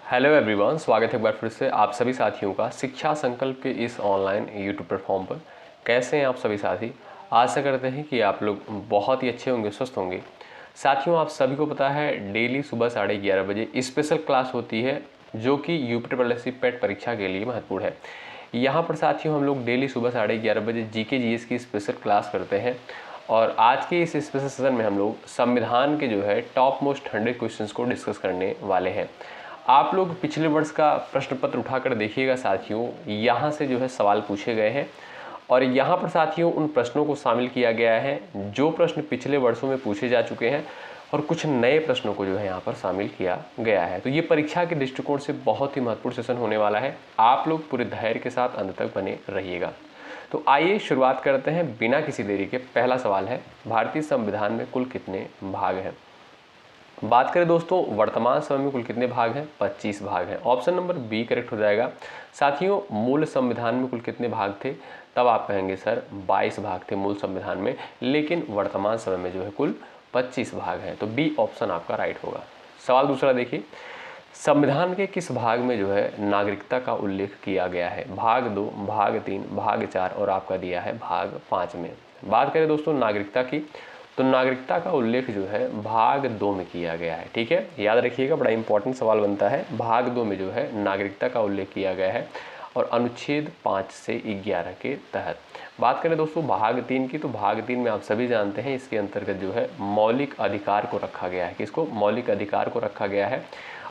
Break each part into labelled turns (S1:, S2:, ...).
S1: Hello everyone, स्वागत है एक बार फिर से आप सभी साथियों का शिक्षा संकल्प के इस ऑनलाइन यूट्यूब प्लेटफॉर्म पर। कैसे हैं आप सभी साथी? आशा करते हैं कि आप लोग बहुत ही अच्छे होंगे, स्वस्थ होंगे। साथियों, आप सभी को पता है डेली सुबह 11:30 बजे स्पेशल क्लास होती है जो कि यूपीएससी पेट परीक्षा के लिए महत्वपूर्ण है। यहाँ पर साथियों हम लोग डेली सुबह 11:30 बजे जीके जीएस की स्पेशल क्लास करते हैं और आज के इस स्पेशल सेशन में हम लोग संविधान के जो है टॉप मोस्ट 100 क्वेश्चंस को डिस्कस करने वाले हैं। आप लोग पिछले वर्ष का प्रश्न पत्र उठाकर देखिएगा साथियों, यहाँ से जो है सवाल पूछे गए हैं और यहाँ पर साथियों उन प्रश्नों को शामिल किया गया है जो प्रश्न पिछले वर्षों में पूछे जा चुके हैं और कुछ नए प्रश्नों को जो है यहाँ पर शामिल किया गया है। तो ये परीक्षा के दृष्टिकोण से बहुत ही महत्वपूर्ण सेशन होने वाला है। आप लोग पूरे धैर्य के साथ अंत तक बने रहिएगा। तो आइए शुरुआत करते हैं बिना किसी देरी के। पहला सवाल है, भारतीय संविधान में कुल कितने भाग हैं? बात करें दोस्तों वर्तमान समय में कुल कितने भाग हैं? 25 भाग हैं। ऑप्शन नंबर बी करेक्ट हो जाएगा। साथियों, मूल संविधान में कुल कितने भाग थे? तब आप कहेंगे सर 22 भाग थे मूल संविधान में, लेकिन वर्तमान समय में जो है कुल 25 भाग हैं। तो बी ऑप्शन आपका राइट होगा। सवाल दूसरा देखिए, संविधान के किस भाग में जो है नागरिकता का उल्लेख किया गया है? भाग 2, भाग 3, भाग 4 और आपका दिया है भाग 5 में। बात करें दोस्तों नागरिकता की, तो नागरिकता का उल्लेख जो है भाग 2 में किया गया है। ठीक है, याद रखिएगा, बड़ा इंपॉर्टेंट सवाल बनता है। भाग 2 में जो है नागरिकता का उल्लेख किया गया है और अनुच्छेद 5 से 11 के तहत। बात करें दोस्तों भाग 3 की, तो भाग 3 में आप सभी जानते हैं इसके अंतर्गत जो है मौलिक अधिकार को रखा गया है। किसको? मौलिक अधिकार को रखा गया है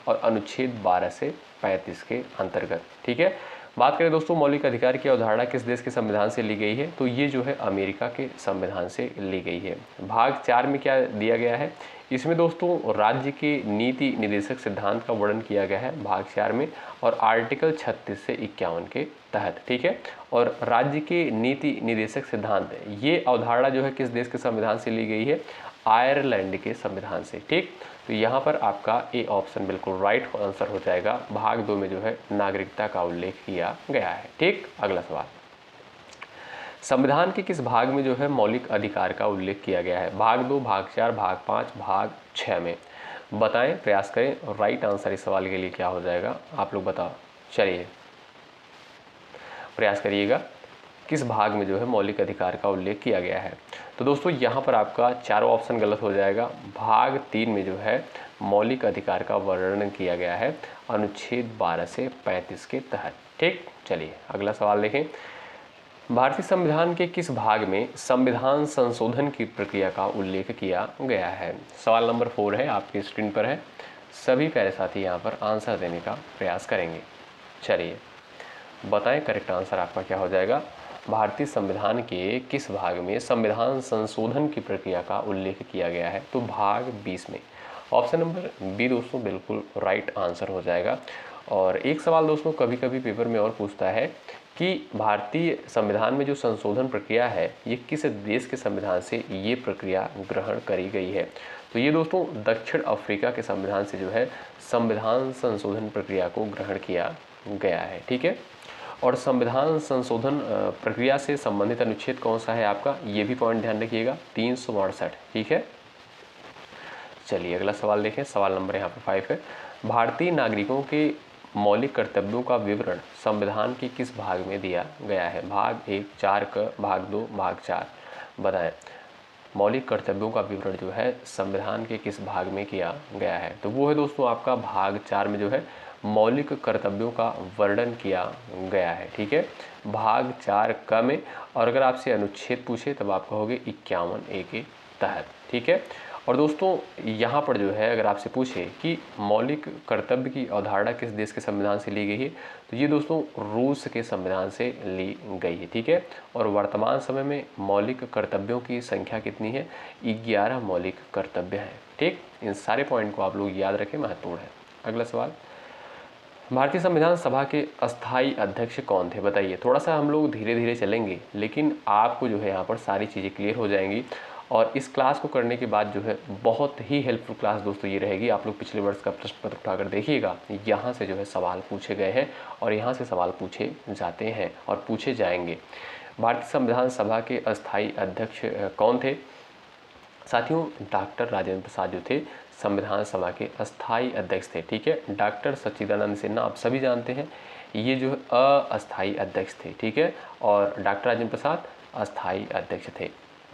S1: और अनुच्छेद 12 से 35 के अंतर्गत। ठीक है, बात करें दोस्तों मौलिक अधिकार की अवधारणा किस देश के संविधान से ली गई है? तो ये जो है अमेरिका के संविधान से ली गई है। भाग 4 में क्या दिया गया है? इसमें दोस्तों राज्य के नीति निर्देशक सिद्धांत का वर्णन किया गया है भाग 4 में और आर्टिकल 36 से 51 के तहत। ठीक है, और राज्य के नीति निर्देशक सिद्धांत ये अवधारणा जो है किस देश के संविधान से ली गई है? आयरलैंड के संविधान से। ठीक, तो यहाँ पर आपका ए ऑप्शन बिल्कुल राइट आंसर हो जाएगा। भाग 2 में जो है नागरिकता का उल्लेख किया गया है। ठीक, अगला सवाल, संविधान के किस भाग में जो है मौलिक अधिकार का उल्लेख किया गया है? भाग 2, भाग 4, भाग 5, भाग 6 में। बताएं, प्रयास करें और राइट आंसर इस सवाल के लिए क्या हो जाएगा आप लोग बताओ। चलिए प्रयास करिएगा, किस भाग में जो है मौलिक अधिकार का उल्लेख किया गया है? तो दोस्तों यहाँ पर आपका चारों ऑप्शन गलत हो जाएगा। भाग 3 में जो है मौलिक अधिकार का वर्णन किया गया है अनुच्छेद 12 से 35 के तहत। ठीक, चलिए अगला सवाल देखें, भारतीय संविधान के किस भाग में संविधान संशोधन की प्रक्रिया का उल्लेख किया गया है? सवाल नंबर 4 है, आपकी स्क्रीन पर है। सभी प्यारे साथी यहाँ पर आंसर देने का प्रयास करेंगे। चलिए बताएं, करेक्ट आंसर आपका क्या हो जाएगा? भारतीय संविधान के किस भाग में संविधान संशोधन की प्रक्रिया का उल्लेख किया गया है? तो भाग 20 में। ऑप्शन नंबर बी दोस्तों बिल्कुल राइट आंसर हो जाएगा। और एक सवाल दोस्तों कभी कभी पेपर में और पूछता है कि भारतीय संविधान में जो संशोधन प्रक्रिया है ये किस देश के संविधान से ये प्रक्रिया ग्रहण करी गई है? तो ये दोस्तों दक्षिण अफ्रीका के संविधान से जो है संविधान संशोधन प्रक्रिया को ग्रहण किया गया है। ठीक है, और संविधान संशोधन प्रक्रिया से संबंधित अनुच्छेद कौन सा है आपका? ये भी पॉइंट ध्यान रखिएगा, 362। ठीक है, चलिए अगला सवाल देखें। सवाल नंबर यहाँ पर 5 है, भारतीय नागरिकों के मौलिक कर्तव्यों का विवरण संविधान के किस भाग में दिया गया है? भाग 1, 4 क, भाग 2, भाग 4। बताएं, मौलिक कर्तव्यों का विवरण जो है संविधान के किस भाग में किया गया है? तो वो है दोस्तों आपका भाग 4 में जो है मौलिक कर्तव्यों का वर्णन किया गया है। ठीक है, भाग 4 क में। और अगर आपसे अनुच्छेद पूछे तब आप कहोगे 51A के तहत। ठीक है, और दोस्तों यहाँ पर जो है अगर आपसे पूछे कि मौलिक कर्तव्य की अवधारणा किस देश के संविधान से ली गई है, तो ये दोस्तों रूस के संविधान से ली गई है। ठीक है, और वर्तमान समय में मौलिक कर्तव्यों की संख्या कितनी है? 11 मौलिक कर्तव्य हैं। ठीक, इन सारे पॉइंट को आप लोग याद रखें, महत्वपूर्ण है। अगला सवाल, भारतीय संविधान सभा के अस्थाई अध्यक्ष कौन थे? बताइए। थोड़ा सा हम लोग धीरे धीरे चलेंगे लेकिन आपको जो है यहाँ पर सारी चीज़ें क्लियर हो जाएंगी और इस क्लास को करने के बाद जो है बहुत ही हेल्पफुल क्लास दोस्तों ये रहेगी। आप लोग पिछले वर्ष का प्रश्न पत्र उठाकर देखिएगा, यहाँ से जो है सवाल पूछे गए हैं और यहाँ से सवाल पूछे जाते हैं और पूछे जाएंगे। भारतीय संविधान सभा के अस्थाई अध्यक्ष कौन थे? साथियों, डॉक्टर राजेंद्र प्रसाद जो थे संविधान सभा के अस्थाई अध्यक्ष थे। ठीक है, डॉक्टर सच्चिदानंद सिन्हा आप सभी जानते हैं ये जो है अस्थाई अध्यक्ष थे। ठीक है, और डॉक्टर राजेंद्र प्रसाद अस्थाई अध्यक्ष थे।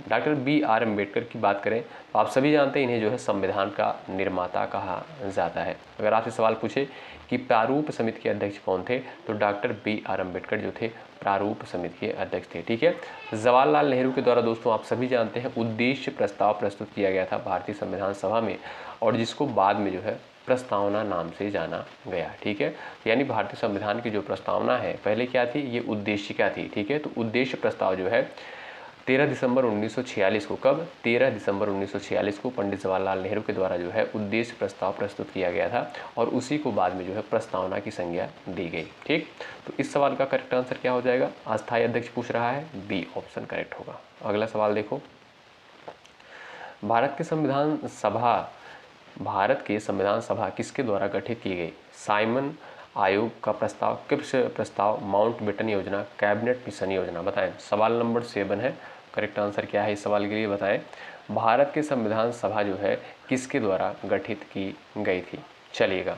S1: डॉक्टर BR अम्बेडकर की बात करें तो आप सभी जानते हैं इन्हें जो है संविधान का निर्माता कहा जाता है। अगर आपसे सवाल पूछे कि प्रारूप समिति के अध्यक्ष कौन थे तो डॉक्टर BR अम्बेडकर जो थे प्रारूप समिति के अध्यक्ष थे। ठीक है, जवाहरलाल नेहरू के द्वारा दोस्तों आप सभी जानते हैं उद्देश्य प्रस्ताव प्रस्तुत किया गया था भारतीय संविधान सभा में, और जिसको बाद में जो है प्रस्तावना नाम से जाना गया। ठीक है, यानी भारतीय संविधान की जो प्रस्तावना है पहले क्या थी, ये उद्देशिका थी। ठीक है, तो उद्देश्य प्रस्ताव जो है 13 दिसंबर 1946 को, कब 13 दिसंबर 1946 को पंडित जवाहरलाल नेहरू के द्वारा जो है उद्देश्य प्रस्ताव प्रस्तुत किया गया था, और उसी को बाद में जो है प्रस्तावना की संज्ञा दी गई। ठीक, तो इस सवाल का करेक्ट आंसर क्या हो जाएगा, अस्थायी अध्यक्ष पूछ रहा है, बी ऑप्शन करेक्ट होगा। अगला सवाल देखो, भारत के संविधान सभा किसके द्वारा गठित की गई। साइमन आयोग का प्रस्ताव, किप्स प्रस्ताव, माउंटबेटन योजना, कैबिनेट मिशन योजना, बताएं। सवाल नंबर 7 है, करेक्ट आंसर क्या है इस सवाल के लिए बताएं। भारत के संविधान सभा जो है किसके द्वारा गठित की गई थी, चलिएगा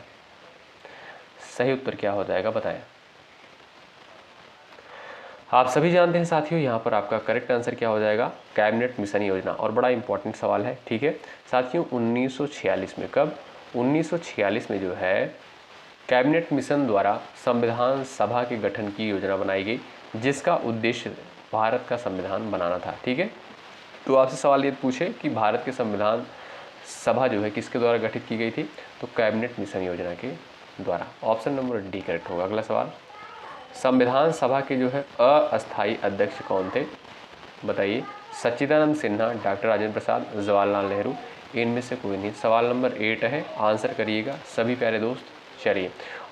S1: सही उत्तर क्या हो जाएगा बताएं। आप सभी जानते हैं साथियों यहाँ पर आपका करेक्ट आंसर क्या हो जाएगा, कैबिनेट मिशन योजना, और बड़ा इंपॉर्टेंट सवाल है। ठीक है साथियों, 1946 में, कब 1946 में जो है कैबिनेट मिशन द्वारा संविधान सभा के गठन की योजना बनाई गई, जिसका उद्देश्य भारत का संविधान बनाना था। ठीक है, तो आपसे सवाल ये पूछे कि भारत के संविधान सभा जो है किसके द्वारा गठित की गई थी, तो कैबिनेट मिशन योजना के द्वारा। ऑप्शन नंबर डी करेक्ट होगा। अगला सवाल, संविधान सभा के जो है अस्थायी अध्यक्ष कौन थे, बताइए। सच्चिदानंद सिन्हा, डॉक्टर राजेंद्र प्रसाद, जवाहरलाल नेहरू, इनमें से कोई नहीं। सवाल नंबर 8 है, आंसर करिएगा सभी प्यारे दोस्त। चलिए,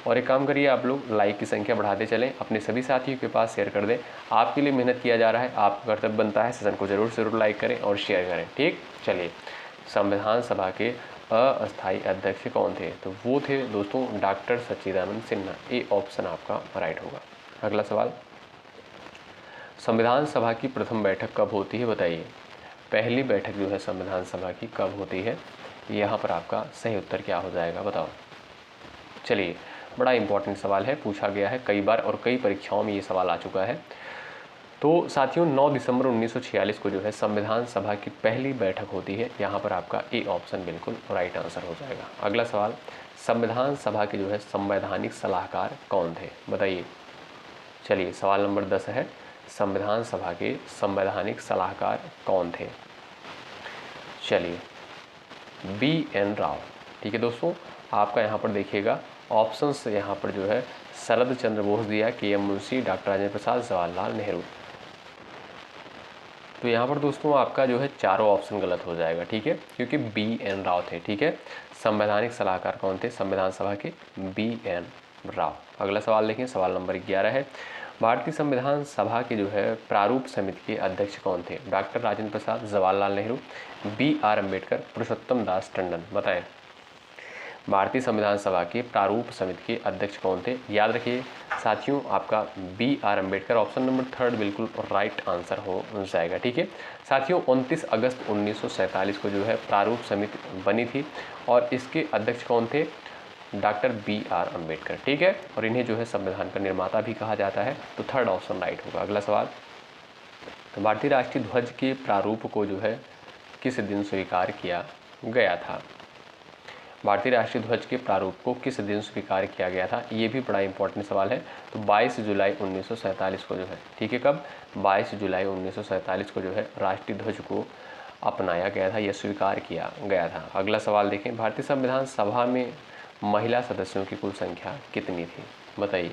S1: और एक काम करिए, आप लोग लाइक की संख्या बढ़ाते चलें, अपने सभी साथियों के पास शेयर कर दें। आपके लिए मेहनत किया जा रहा है, आपका कर्तव्य बनता है सेशन को जरूर लाइक करें और शेयर करें। ठीक, चलिए, संविधान सभा के अस्थायी अध्यक्ष कौन थे, तो वो थे दोस्तों doctor Sachchidanand Sinha. A option आपका राइट होगा। अगला सवाल, संविधान सभा की प्रथम बैठक कब होती है, बताइए। पहली बैठक जो है संविधान सभा की कब होती है, यहाँ पर आपका सही उत्तर क्या हो जाएगा बताओ। चलिए, बड़ा इंपॉर्टेंट सवाल है, पूछा गया है कई बार और कई परीक्षाओं में ये सवाल आ चुका है। तो साथियों 9 दिसंबर 1946 को जो है संविधान सभा की पहली बैठक होती है, यहाँ पर आपका ए ऑप्शन बिल्कुल राइट आंसर हो जाएगा। अगला सवाल, संविधान सभा के जो है संवैधानिक सलाहकार कौन थे, बताइए। चलिए, सवाल नंबर 10 है, संविधान सभा के संवैधानिक सलाहकार कौन थे, चलिए BN राव। ठीक है दोस्तों, आपका यहाँ पर देखिएगा ऑप्शंस यहाँ पर जो है शरद चंद्र बोस दिया, KM मुंशी, डॉक्टर राजेंद्र प्रसाद, जवाहरलाल नेहरू। तो यहाँ पर दोस्तों आपका जो है चारों ऑप्शन गलत हो जाएगा। ठीक है, क्योंकि BN राव थे। ठीक है, संवैधानिक सलाहकार कौन थे संविधान सभा के, BN राव। अगला सवाल देखें, सवाल नंबर 11 है, भारतीय संविधान सभा के जो है प्रारूप समिति के अध्यक्ष कौन थे, डॉक्टर राजेंद्र प्रसाद, जवाहरलाल नेहरू, BR अम्बेडकर, पुरुषोत्तम दास टंडन, बताएं। भारतीय संविधान सभा के प्रारूप समिति के अध्यक्ष कौन थे, याद रखिए साथियों आपका BR अम्बेडकर, ऑप्शन नंबर 3 बिल्कुल राइट आंसर हो जाएगा। ठीक है साथियों, 29 अगस्त 1947 को जो है प्रारूप समिति बनी थी और इसके अध्यक्ष कौन थे, डॉक्टर BR अम्बेडकर। ठीक है, और इन्हें जो है संविधान का निर्माता भी कहा जाता है, तो 3rd ऑप्शन राइट होगा। अगला सवाल, तो भारतीय राष्ट्रीय ध्वज के प्रारूप को जो है किस दिन स्वीकार किया गया था, भारतीय राष्ट्रीय ध्वज के प्रारूप को किस दिन स्वीकार किया गया था, ये भी बड़ा इंपॉर्टेंट सवाल है। तो 22 जुलाई 1947 को जो है, ठीक है, कब 22 जुलाई 1947 को जो है राष्ट्रीय ध्वज को अपनाया गया था, यह स्वीकार किया गया था। अगला सवाल देखें, भारतीय संविधान सभा में महिला सदस्यों की कुल संख्या कितनी थी, बताइए।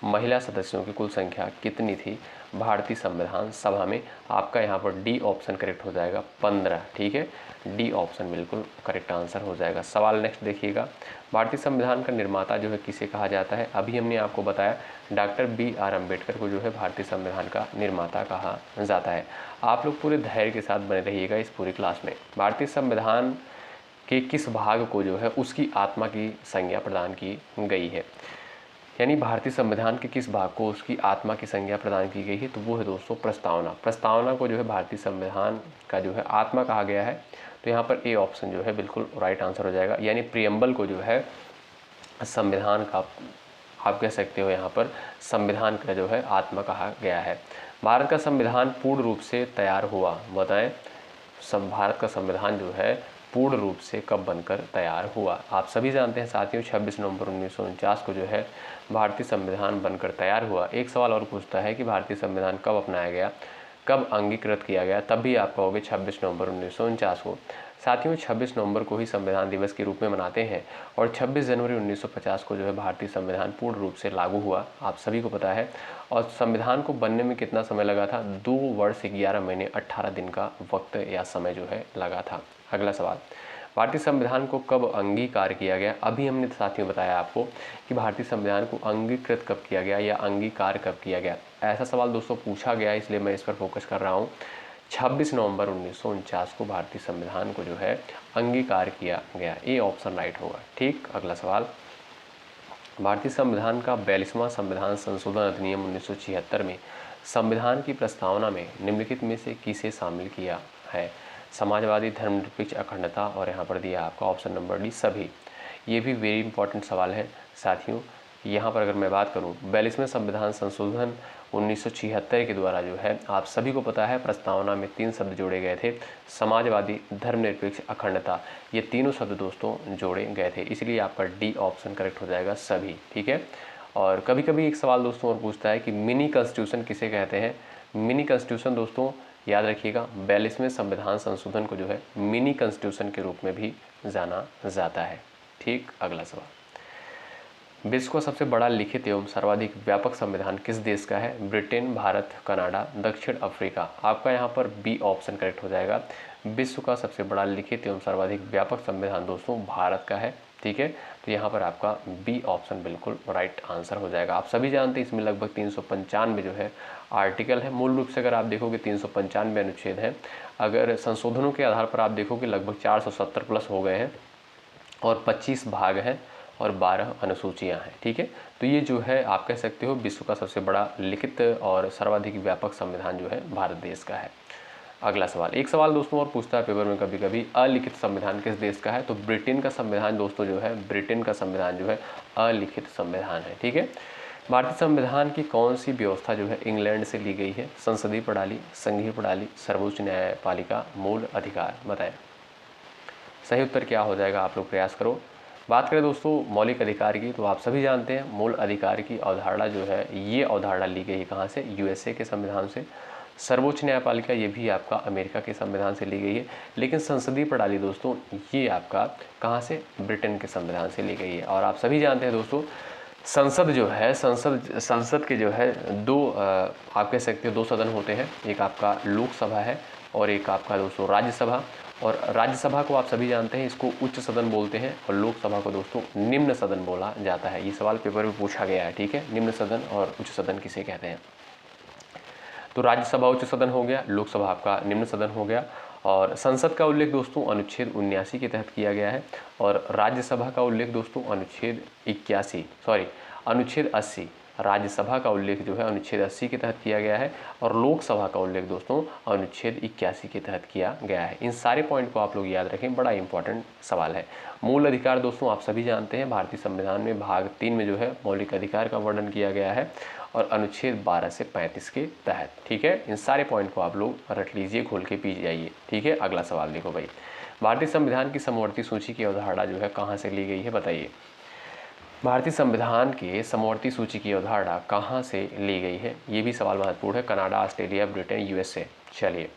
S1: महिला सदस्यों की कुल संख्या कितनी थी भारतीय संविधान सभा में, आपका यहाँ पर डी ऑप्शन करेक्ट हो जाएगा, 15। ठीक है, डी ऑप्शन बिल्कुल करेक्ट आंसर हो जाएगा। सवाल नेक्स्ट देखिएगा, भारतीय संविधान का निर्माता जो है किसे कहा जाता है, अभी हमने आपको बताया डॉक्टर BR अम्बेडकर को जो है भारतीय संविधान का निर्माता कहा जाता है। आप लोग पूरे धैर्य के साथ बने रहिएगा इस पूरी क्लास में। भारतीय संविधान के किस भाग को जो है उसकी आत्मा की संज्ञा प्रदान की गई है, यानी भारतीय संविधान के किस भाग को उसकी आत्मा की संज्ञा प्रदान की गई है, तो वो है दोस्तों प्रस्तावना। प्रस्तावना को जो है भारतीय संविधान का जो है आत्मा कहा गया है। तो यहाँ पर ए ऑप्शन जो है बिल्कुल राइट आंसर हो जाएगा। यानी प्रियम्बल को जो है संविधान का, आप कह सकते हो यहाँ पर संविधान का जो है आत्मा कहा गया है। भारत का संविधान पूर्ण रूप से तैयार हुआ, बताएं भारत का संविधान जो है पूर्ण रूप से कब बनकर तैयार हुआ। आप सभी जानते हैं साथियों 26 नवंबर 1949 को जो है भारतीय संविधान बनकर तैयार हुआ। एक सवाल और पूछता है कि भारतीय संविधान कब अपनाया गया, कब अंगीकृत किया गया, तब भी आप कहोगे 26 नवंबर 1949 को। साथियों 26 नवंबर को ही संविधान दिवस के रूप में मनाते हैं और 26 जनवरी 1950 को जो है भारतीय संविधान पूर्ण रूप से लागू हुआ, आप सभी को पता है। और संविधान को बनने में कितना समय लगा था, 2 वर्ष 11 महीने 18 दिन का वक्त या समय जो है लगा था। अगला सवाल, भारतीय संविधान को कब अंगीकार किया गया। अभी हमने साथियों बताया आपको कि भारतीय संविधान को अंगीकृत कब किया गया या अंगीकार कब किया गया। ऐसा सवाल दोस्तों पूछा गया, इसलिए मैं इस पर फोकस कर रहा हूँ। 26 नवंबर 1949 को भारतीय संविधान को जो है अंगीकार किया गया। ए ऑप्शन राइट होगा। ठीक, अगला सवाल, भारतीय संविधान का 42वां संविधान संशोधन अधिनियम 1976 में संविधान की प्रस्तावना में निम्नलिखित में से किसे शामिल किया है। समाजवादी, धर्मनिरपेक्ष, अखंडता और यहाँ पर दिया आपका ऑप्शन नंबर डी सभी। ये भी वेरी इंपॉर्टेंट सवाल है साथियों। यहाँ पर अगर मैं बात करूँ 42वें संविधान संशोधन 1976 के द्वारा जो है आप सभी को पता है प्रस्तावना में 3 शब्द जोड़े गए थे, समाजवादी, धर्मनिरपेक्ष, अखंडता। ये तीनों शब्द दोस्तों जोड़े गए थे, इसलिए आपका डी ऑप्शन करेक्ट हो जाएगा सभी। ठीक है। और कभी कभी एक सवाल दोस्तों और पूछता है कि मिनी कॉन्स्टिट्यूशन किसे कहते हैं। मिनी कॉन्स्टिट्यूशन दोस्तों याद रखिएगा 42वें संविधान संशोधन को जो है मिनी कॉन्स्टिट्यूशन के रूप में भी जाना जाता है। ठीक, अगला सवाल, विश्व का सबसे बड़ा लिखित एवं सर्वाधिक व्यापक संविधान किस देश का है। ब्रिटेन, भारत, कनाडा, दक्षिण अफ्रीका। आपका यहाँ पर बी ऑप्शन करेक्ट हो जाएगा। विश्व का सबसे बड़ा लिखित एवं सर्वाधिक व्यापक संविधान दोस्तों भारत का है। ठीक है, तो यहाँ पर आपका बी ऑप्शन बिल्कुल राइट आंसर हो जाएगा। आप सभी जानते हैं इसमें लगभग 395 जो है आर्टिकल है। मूल रूप से अगर आप देखोगे 395 अनुच्छेद हैं। अगर संशोधनों के आधार पर आप देखोगे लगभग 470 प्लस हो गए हैं और 25 भाग हैं और 12 अनुसूचियाँ हैं। ठीक है, तो ये जो है आप कह सकते हो विश्व का सबसे बड़ा लिखित और सर्वाधिक व्यापक संविधान जो है भारत देश का है। अगला सवाल, एक सवाल दोस्तों और पूछता है पेपर में कभी कभी, अलिखित संविधान किस देश का है। तो ब्रिटेन का संविधान दोस्तों जो है, ब्रिटेन का संविधान जो है अलिखित संविधान है। ठीक है, भारतीय संविधान की कौन सी व्यवस्था जो है इंग्लैंड से ली गई है। संसदीय प्रणाली, संघीय प्रणाली, सर्वोच्च न्यायपालिका, मूल अधिकार। बताएं सही उत्तर क्या हो जाएगा, आप लोग प्रयास करो। बात करें दोस्तों मौलिक अधिकार की, तो आप सभी जानते हैं मूल अधिकार की अवधारणा जो है ये अवधारणा ली गई है कहाँ से, यूएसए के संविधान से। सर्वोच्च न्यायपालिका ये भी आपका अमेरिका के संविधान से ली गई है। लेकिन संसदीय प्रणाली दोस्तों ये आपका कहाँ से, ब्रिटेन के संविधान से ली गई है। और आप सभी जानते हैं दोस्तों संसद जो है, संसद के जो है आप कह सकते हो 2 सदन होते हैं। एक आपका लोकसभा है और एक आपका दोस्तों राज्यसभा। और राज्यसभा को आप सभी जानते हैं इसको उच्च सदन बोलते हैं और लोकसभा को दोस्तों निम्न सदन बोला जाता है। ये सवाल पेपर में पूछा गया है। ठीक है, निम्न सदन और उच्च सदन किसे कहते हैं। तो राज्यसभा उच्च सदन हो गया, लोकसभा आपका निम्न सदन हो गया। और संसद का उल्लेख दोस्तों अनुच्छेद 79 के तहत किया गया है और राज्यसभा का उल्लेख दोस्तों अनुच्छेद 80। राज्यसभा का उल्लेख जो है अनुच्छेद 80 के तहत किया गया है और लोकसभा का उल्लेख दोस्तों अनुच्छेद 81 के तहत किया गया है। इन सारे पॉइंट को आप लोग याद रखें, बड़ा इंपॉर्टेंट सवाल है। मूल अधिकार दोस्तों आप सभी जानते हैं भारतीय संविधान में भाग 3 में जो है मौलिक अधिकार का वर्णन किया गया है और अनुच्छेद 12 से 35 के तहत। ठीक है, इन सारे पॉइंट को आप लोग रट लीजिए, खोल के पी जाइए। ठीक है, अगला सवाल देखो भाई, भारतीय संविधान की समवर्ती सूची की अवधारणा जो है कहाँ से ली गई है, बताइए। भारतीय संविधान के समवर्ती सूची की अवधारणा कहाँ से ली गई है, ये भी सवाल महत्वपूर्ण है। Canada, Australia, Britain, USA. चलिए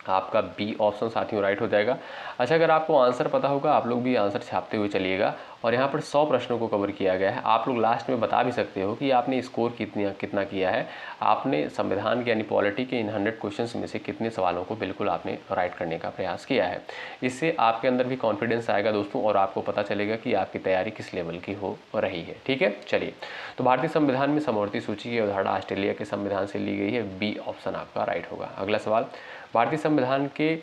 S1: आपका बी ऑप्शन साथियों राइट हो जाएगा। अच्छा, अगर आपको आंसर पता होगा आप लोग भी आंसर छापते हुए चलिएगा। और यहाँ पर 100 प्रश्नों को कवर किया गया है। आप लोग लास्ट में बता भी सकते हो कि आपने स्कोर कितना किया है। आपने संविधान के यानी पॉलिटी के इन 100 क्वेश्चंस में से कितने सवालों को बिल्कुल आपने राइट करने का प्रयास किया है। इससे आपके अंदर भी कॉन्फिडेंस आएगा दोस्तों और आपको पता चलेगा कि आपकी तैयारी किस लेवल की हो रही है। ठीक है, चलिए तो भारतीय संविधान में समवर्ती सूची की अवधारणा ऑस्ट्रेलिया के संविधान से ली गई है। बी ऑप्शन आपका राइट होगा। अगला सवाल, भारतीय संविधान के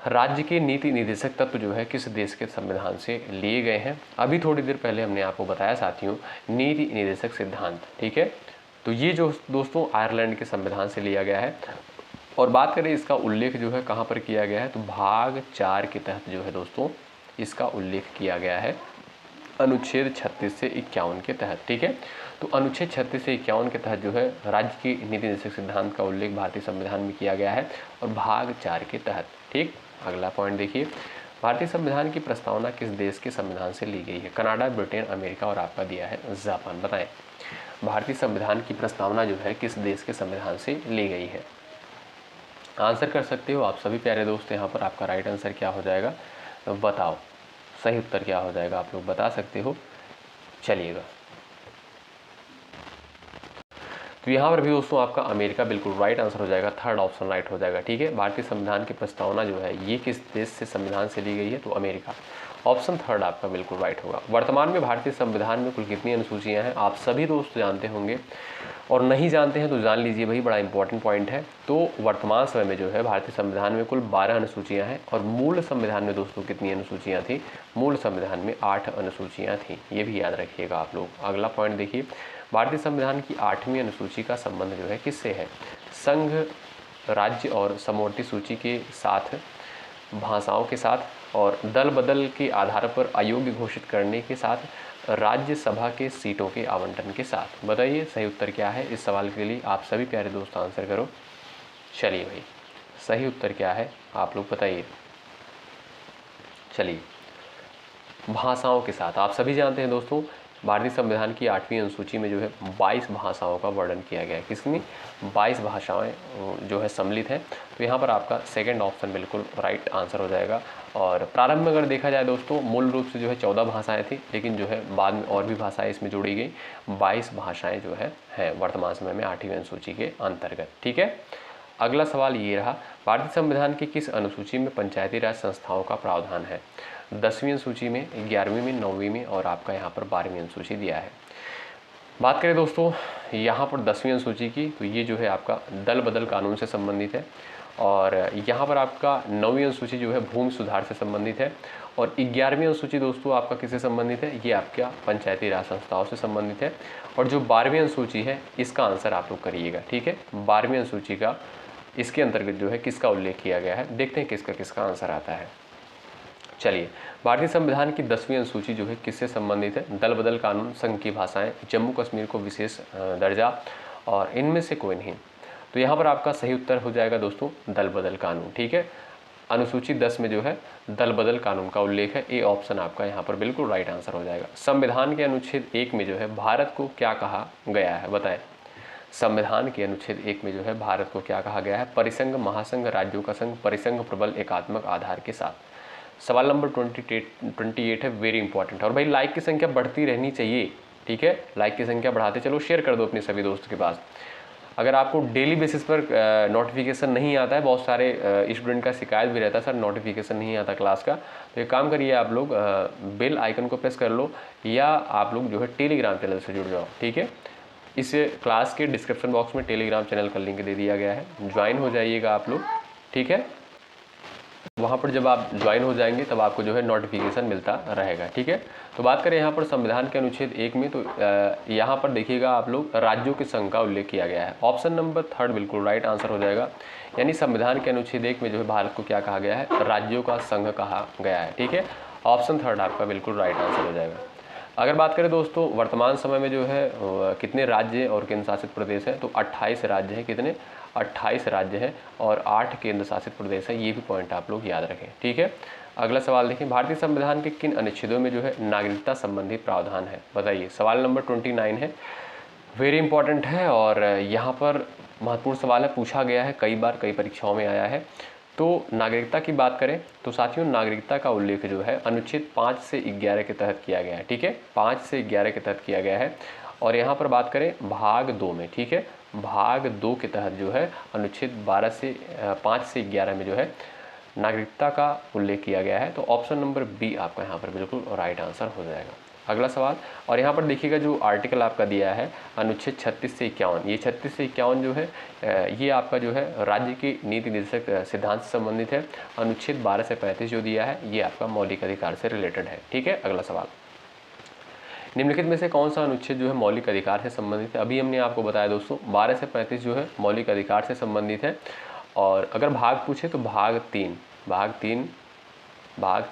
S1: राज्य के नीति निर्देशक तत्व जो है किस देश के संविधान से लिए गए हैं। अभी थोड़ी देर पहले हमने आपको बताया साथियों नीति निर्देशक सिद्धांत। ठीक है, तो ये जो दोस्तों आयरलैंड के संविधान से लिया गया है और बात करें इसका उल्लेख जो है कहाँ पर किया गया है, तो भाग 4 के तहत जो है दोस्तों इसका उल्लेख किया गया है अनुच्छेद 36 से 51 के तहत। ठीक है, तो अनुच्छेद 36 से 51 के तहत जो है राज्य की नीति निर्देशक सिद्धांत का उल्लेख भारतीय संविधान में किया गया है और भाग 4 के तहत। ठीक, अगला पॉइंट देखिए, भारतीय संविधान की प्रस्तावना किस देश के संविधान से ली गई है? कनाडा, ब्रिटेन, अमेरिका और आपका दिया है जापान। बताएं भारतीय संविधान की प्रस्तावना जो है किस देश के संविधान से ली गई है? आंसर कर सकते हो आप सभी प्यारे दोस्त। यहाँ पर आपका राइट आंसर क्या हो जाएगा, बताओ सही उत्तर क्या हो जाएगा, आप लोग बता सकते हो। चलिएगा, तो यहाँ पर भी दोस्तों आपका अमेरिका बिल्कुल राइट आंसर हो जाएगा, थर्ड ऑप्शन राइट हो जाएगा। ठीक है, भारतीय संविधान की प्रस्तावना जो है ये किस देश से संविधान से ली गई है, तो अमेरिका। ऑप्शन थर्ड आपका बिल्कुल राइट होगा। वर्तमान में भारतीय संविधान में कुल कितनी अनुसूचियाँ हैं? आप सभी दोस्त जानते होंगे, और नहीं जानते हैं तो जान लीजिए भाई, बड़ा इंपॉर्टेंट पॉइंट है। तो वर्तमान समय में जो है भारतीय संविधान में कुल 12 अनुसूचियाँ हैं, और मूल संविधान में दोस्तों कितनी अनुसूचियाँ थी? मूल संविधान में 8 अनुसूचियाँ थी, ये भी याद रखिएगा आप लोग। अगला पॉइंट देखिए, भारतीय संविधान की 8वीं अनुसूची का संबंध जो है किससे है? संघ, राज्य और समवर्ती सूची के साथ, भाषाओं के साथ, और दल बदल के आधार पर अयोग्य घोषित करने के साथ, राज्यसभा के सीटों के आवंटन के साथ। बताइए सही उत्तर क्या है इस सवाल के लिए? आप सभी प्यारे दोस्त आंसर करो। चलिए भाई, सही उत्तर क्या है आप लोग बताइए। चलिए, भाषाओं के साथ। आप सभी जानते हैं दोस्तों, भारतीय संविधान की 8वीं अनुसूची में जो है 22 भाषाओं का वर्णन किया गया है। किसमें? 22 भाषाएं जो है सम्मिलित हैं। तो यहाँ पर आपका सेकंड ऑप्शन बिल्कुल राइट आंसर हो जाएगा। और प्रारंभ में अगर देखा जाए दोस्तों, मूल रूप से जो है 14 भाषाएं थी, लेकिन जो है बाद में और भी भाषाएं इसमें जोड़ी गई। 22 भाषाएं जो है वर्तमान समय में 8वीं अनुसूची के अंतर्गत। ठीक है, अगला सवाल ये रहा, भारतीय संविधान की किस अनुसूची में पंचायती राज संस्थाओं का प्रावधान है? 10वीं अनुसूची में, 11वीं में, 9वीं में और आपका यहाँ पर 12वीं अनुसूची दिया है। बात करें दोस्तों यहाँ पर 10वीं अनुसूची की, तो ये जो है आपका दल बदल कानून से संबंधित है। और यहाँ पर आपका 9वीं अनुसूची जो है भूमि सुधार से संबंधित है। और 11वीं अनुसूची दोस्तों आपका किससे संबंधित है? ये आपका पंचायती राज संस्थाओं से संबंधित है। और जो 12वीं अनुसूची है इसका आंसर आप लोग करिएगा। ठीक है, 12वीं अनुसूची का इसके अंतर्गत जो है किसका उल्लेख किया गया है? देखते हैं किसका किसका आंसर आता है। चलिए, भारतीय संविधान की 10वीं अनुसूची जो है किससे संबंधित है? दल बदल कानून, संघ की भाषाएं, जम्मू कश्मीर को विशेष दर्जा, और इनमें से कोई नहीं। तो यहाँ पर आपका सही उत्तर हो जाएगा दोस्तों दल बदल कानून। ठीक है, अनुसूची 10 में जो है दल बदल कानून का उल्लेख है। ए ऑप्शन आपका यहाँ पर बिल्कुल राइट आंसर हो जाएगा। संविधान के अनुच्छेद 1 में जो है भारत को क्या कहा गया है? बताएं, संविधान के अनुच्छेद 1 में जो है भारत को क्या कहा गया है? परिसंघ, महासंघ, राज्यों का संघ, परिसंघ प्रबल एकात्मक आधार के साथ। सवाल नंबर 28 है, वेरी इंपॉर्टेंट। और भाई लाइक की संख्या बढ़ती रहनी चाहिए। ठीक है, लाइक की संख्या बढ़ाते चलो, शेयर कर दो अपने सभी दोस्तों के पास। अगर आपको डेली बेसिस पर नोटिफिकेशन नहीं आता है, बहुत सारे स्टूडेंट का शिकायत भी रहता है सर नोटिफिकेशन नहीं आता क्लास का, तो एक काम करिए आप लोग बेल आइकन को प्रेस कर लो, या आप लोग जो है टेलीग्राम चैनल से जुड़ जाओ। ठीक है, इस क्लास के डिस्क्रिप्शन बॉक्स में टेलीग्राम चैनल का लिंक दे दिया गया है, ज्वाइन हो जाइएगा आप लोग। ठीक है, वहाँ पर जब आप ज्वाइन हो जाएंगे तब आपको जो है नोटिफिकेशन मिलता रहेगा। ठीक है, तो बात करें यहाँ पर संविधान के अनुच्छेद 1 में, तो यहाँ पर देखिएगा आप लोग राज्यों के संघ का उल्लेख किया गया है। ऑप्शन नंबर थर्ड बिल्कुल राइट आंसर हो जाएगा। यानी संविधान के अनुच्छेद 1 में जो है भारत को क्या कहा गया है? राज्यों का संघ कहा गया है। ठीक है, ऑप्शन थर्ड आपका बिल्कुल राइट आंसर हो जाएगा। अगर बात करें दोस्तों वर्तमान समय में जो है कितने राज्य और केंद्र शासित प्रदेश हैं, तो 28 राज्य हैं। कितने? 28 राज्य हैं और 8 केंद्र शासित प्रदेश हैं। ये भी पॉइंट आप लोग याद रखें। ठीक है, अगला सवाल देखिए, भारतीय संविधान के किन अनुच्छेदों में जो है नागरिकता संबंधी प्रावधान है? बताइए। सवाल नंबर 29 है, वेरी इंपॉर्टेंट है और यहाँ पर महत्वपूर्ण सवाल है, पूछा गया है कई बार, कई परीक्षाओं में आया है। तो नागरिकता की बात करें तो साथियों नागरिकता का उल्लेख जो है अनुच्छेद 5 से 11 के तहत किया गया है। ठीक है, 5 से 11 के तहत किया गया है। और यहाँ पर बात करें भाग 2 में, ठीक है, भाग 2 के तहत जो है अनुच्छेद 5 से 11 में जो है नागरिकता का उल्लेख किया गया है। तो ऑप्शन नंबर बी आपका यहाँ पर बिल्कुल राइट आंसर हो जाएगा। अगला सवाल, और यहाँ पर देखिएगा जो आर्टिकल आपका दिया है अनुच्छेद 36 से 51, ये 36 से 51 जो है ये आपका जो है राज्य की नीति निर्देशक सिद्धांत से संबंधित है। अनुच्छेद 12 से 35 जो दिया है ये आपका मौलिक अधिकार से रिलेटेड है। ठीक है, अगला सवाल, निम्नलिखित में से कौन सा अनुच्छेद जो है मौलिक अधिकार से संबंधित है? अभी हमने आपको बताया दोस्तों 12 से 35 जो है मौलिक अधिकार से संबंधित है। और अगर भाग पूछे तो भाग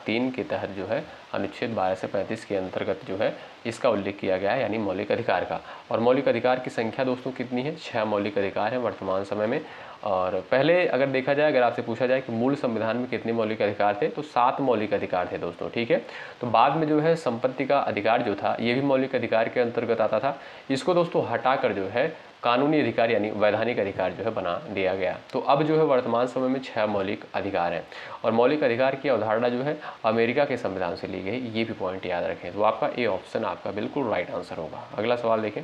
S1: तीन के तहत जो है अनुच्छेद 12 से 35 के अंतर्गत जो है इसका उल्लेख किया गया है, यानी मौलिक अधिकार का। और मौलिक अधिकार की संख्या दोस्तों कितनी है? 6 मौलिक अधिकार है वर्तमान समय में। और पहले अगर देखा जाए, अगर आपसे पूछा जाए कि मूल संविधान में कितने मौलिक अधिकार थे, तो 7 मौलिक अधिकार थे दोस्तों, ठीक है। तो बाद में जो है संपत्ति का अधिकार जो था ये भी मौलिक अधिकार के अंतर्गत आता था। इसको दोस्तों हटाकर जो है कानूनी अधिकार यानी वैधानिक अधिकार जो है बना दिया गया। तो अब जो है वर्तमान समय में 6 मौलिक अधिकार हैं। और मौलिक अधिकार की अवधारणा जो है अमेरिका के संविधान से ली गई, ये भी पॉइंट याद रखें। तो आपका ए ऑप्शन आपका बिल्कुल राइट आंसर होगा। अगला सवाल देखें,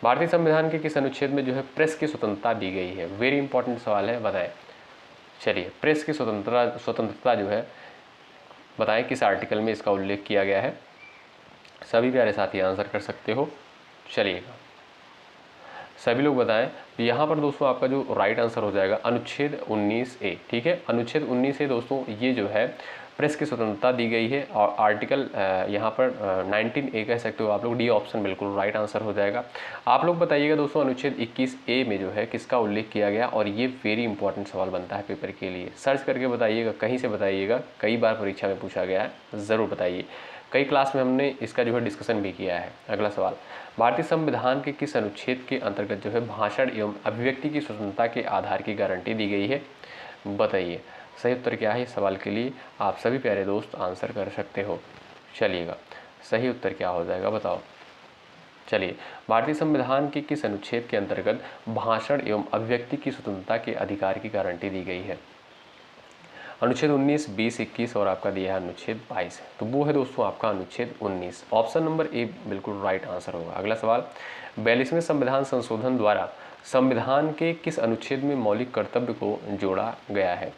S1: भारतीय संविधान के किस अनुच्छेद में जो है प्रेस की स्वतंत्रता दी गई है? वेरी इंपॉर्टेंट सवाल है, बताएं। चलिए, प्रेस की स्वतंत्रता जो है बताएं किस आर्टिकल में इसका उल्लेख किया गया है? सभी प्यारे साथी आंसर कर सकते हो। चलिएगा, सभी लोग बताएं। तो यहाँ पर दोस्तों आपका जो राइट आंसर हो जाएगा अनुच्छेद 19A, ठीक है। अनुच्छेद 19A दोस्तों ये जो है प्रेस की स्वतंत्रता दी गई है। और आर्टिकल यहाँ पर 19A कह सकते हो आप लोग। डी ऑप्शन बिल्कुल राइट आंसर हो जाएगा। आप लोग बताइएगा दोस्तों अनुच्छेद 21A में जो है किसका उल्लेख किया गया? और ये वेरी इंपॉर्टेंट सवाल बनता है पेपर के लिए, सर्च करके बताइएगा, कहीं से बताइएगा, कई बार परीक्षा में पूछा गया है, ज़रूर बताइए। कई क्लास में हमने इसका जो है डिस्कशन भी किया है। अगला सवाल, भारतीय संविधान के किस अनुच्छेद के अंतर्गत जो है भाषण एवं अभिव्यक्ति की स्वतंत्रता के आधार की गारंटी दी गई है? बताइए, सही उत्तर क्या है? इस सवाल के लिए आप सभी प्यारे दोस्त आंसर कर सकते हो। चलिएगा, सही उत्तर क्या हो जाएगा बताओ। चलिए, भारतीय संविधान के किस अनुच्छेद के अंतर्गत भाषण एवं अभिव्यक्ति की स्वतंत्रता के अधिकार की गारंटी दी गई है? अनुच्छेद 19, 20, 21 और आपका दिया है अनुच्छेद 22। तो वो है दोस्तों आपका अनुच्छेद 19। ऑप्शन नंबर ए बिल्कुल राइट आंसर होगा। अगला सवाल, 42वें संविधान संशोधन द्वारा संविधान के किस अनुच्छेद में मौलिक कर्तव्य को जोड़ा गया है?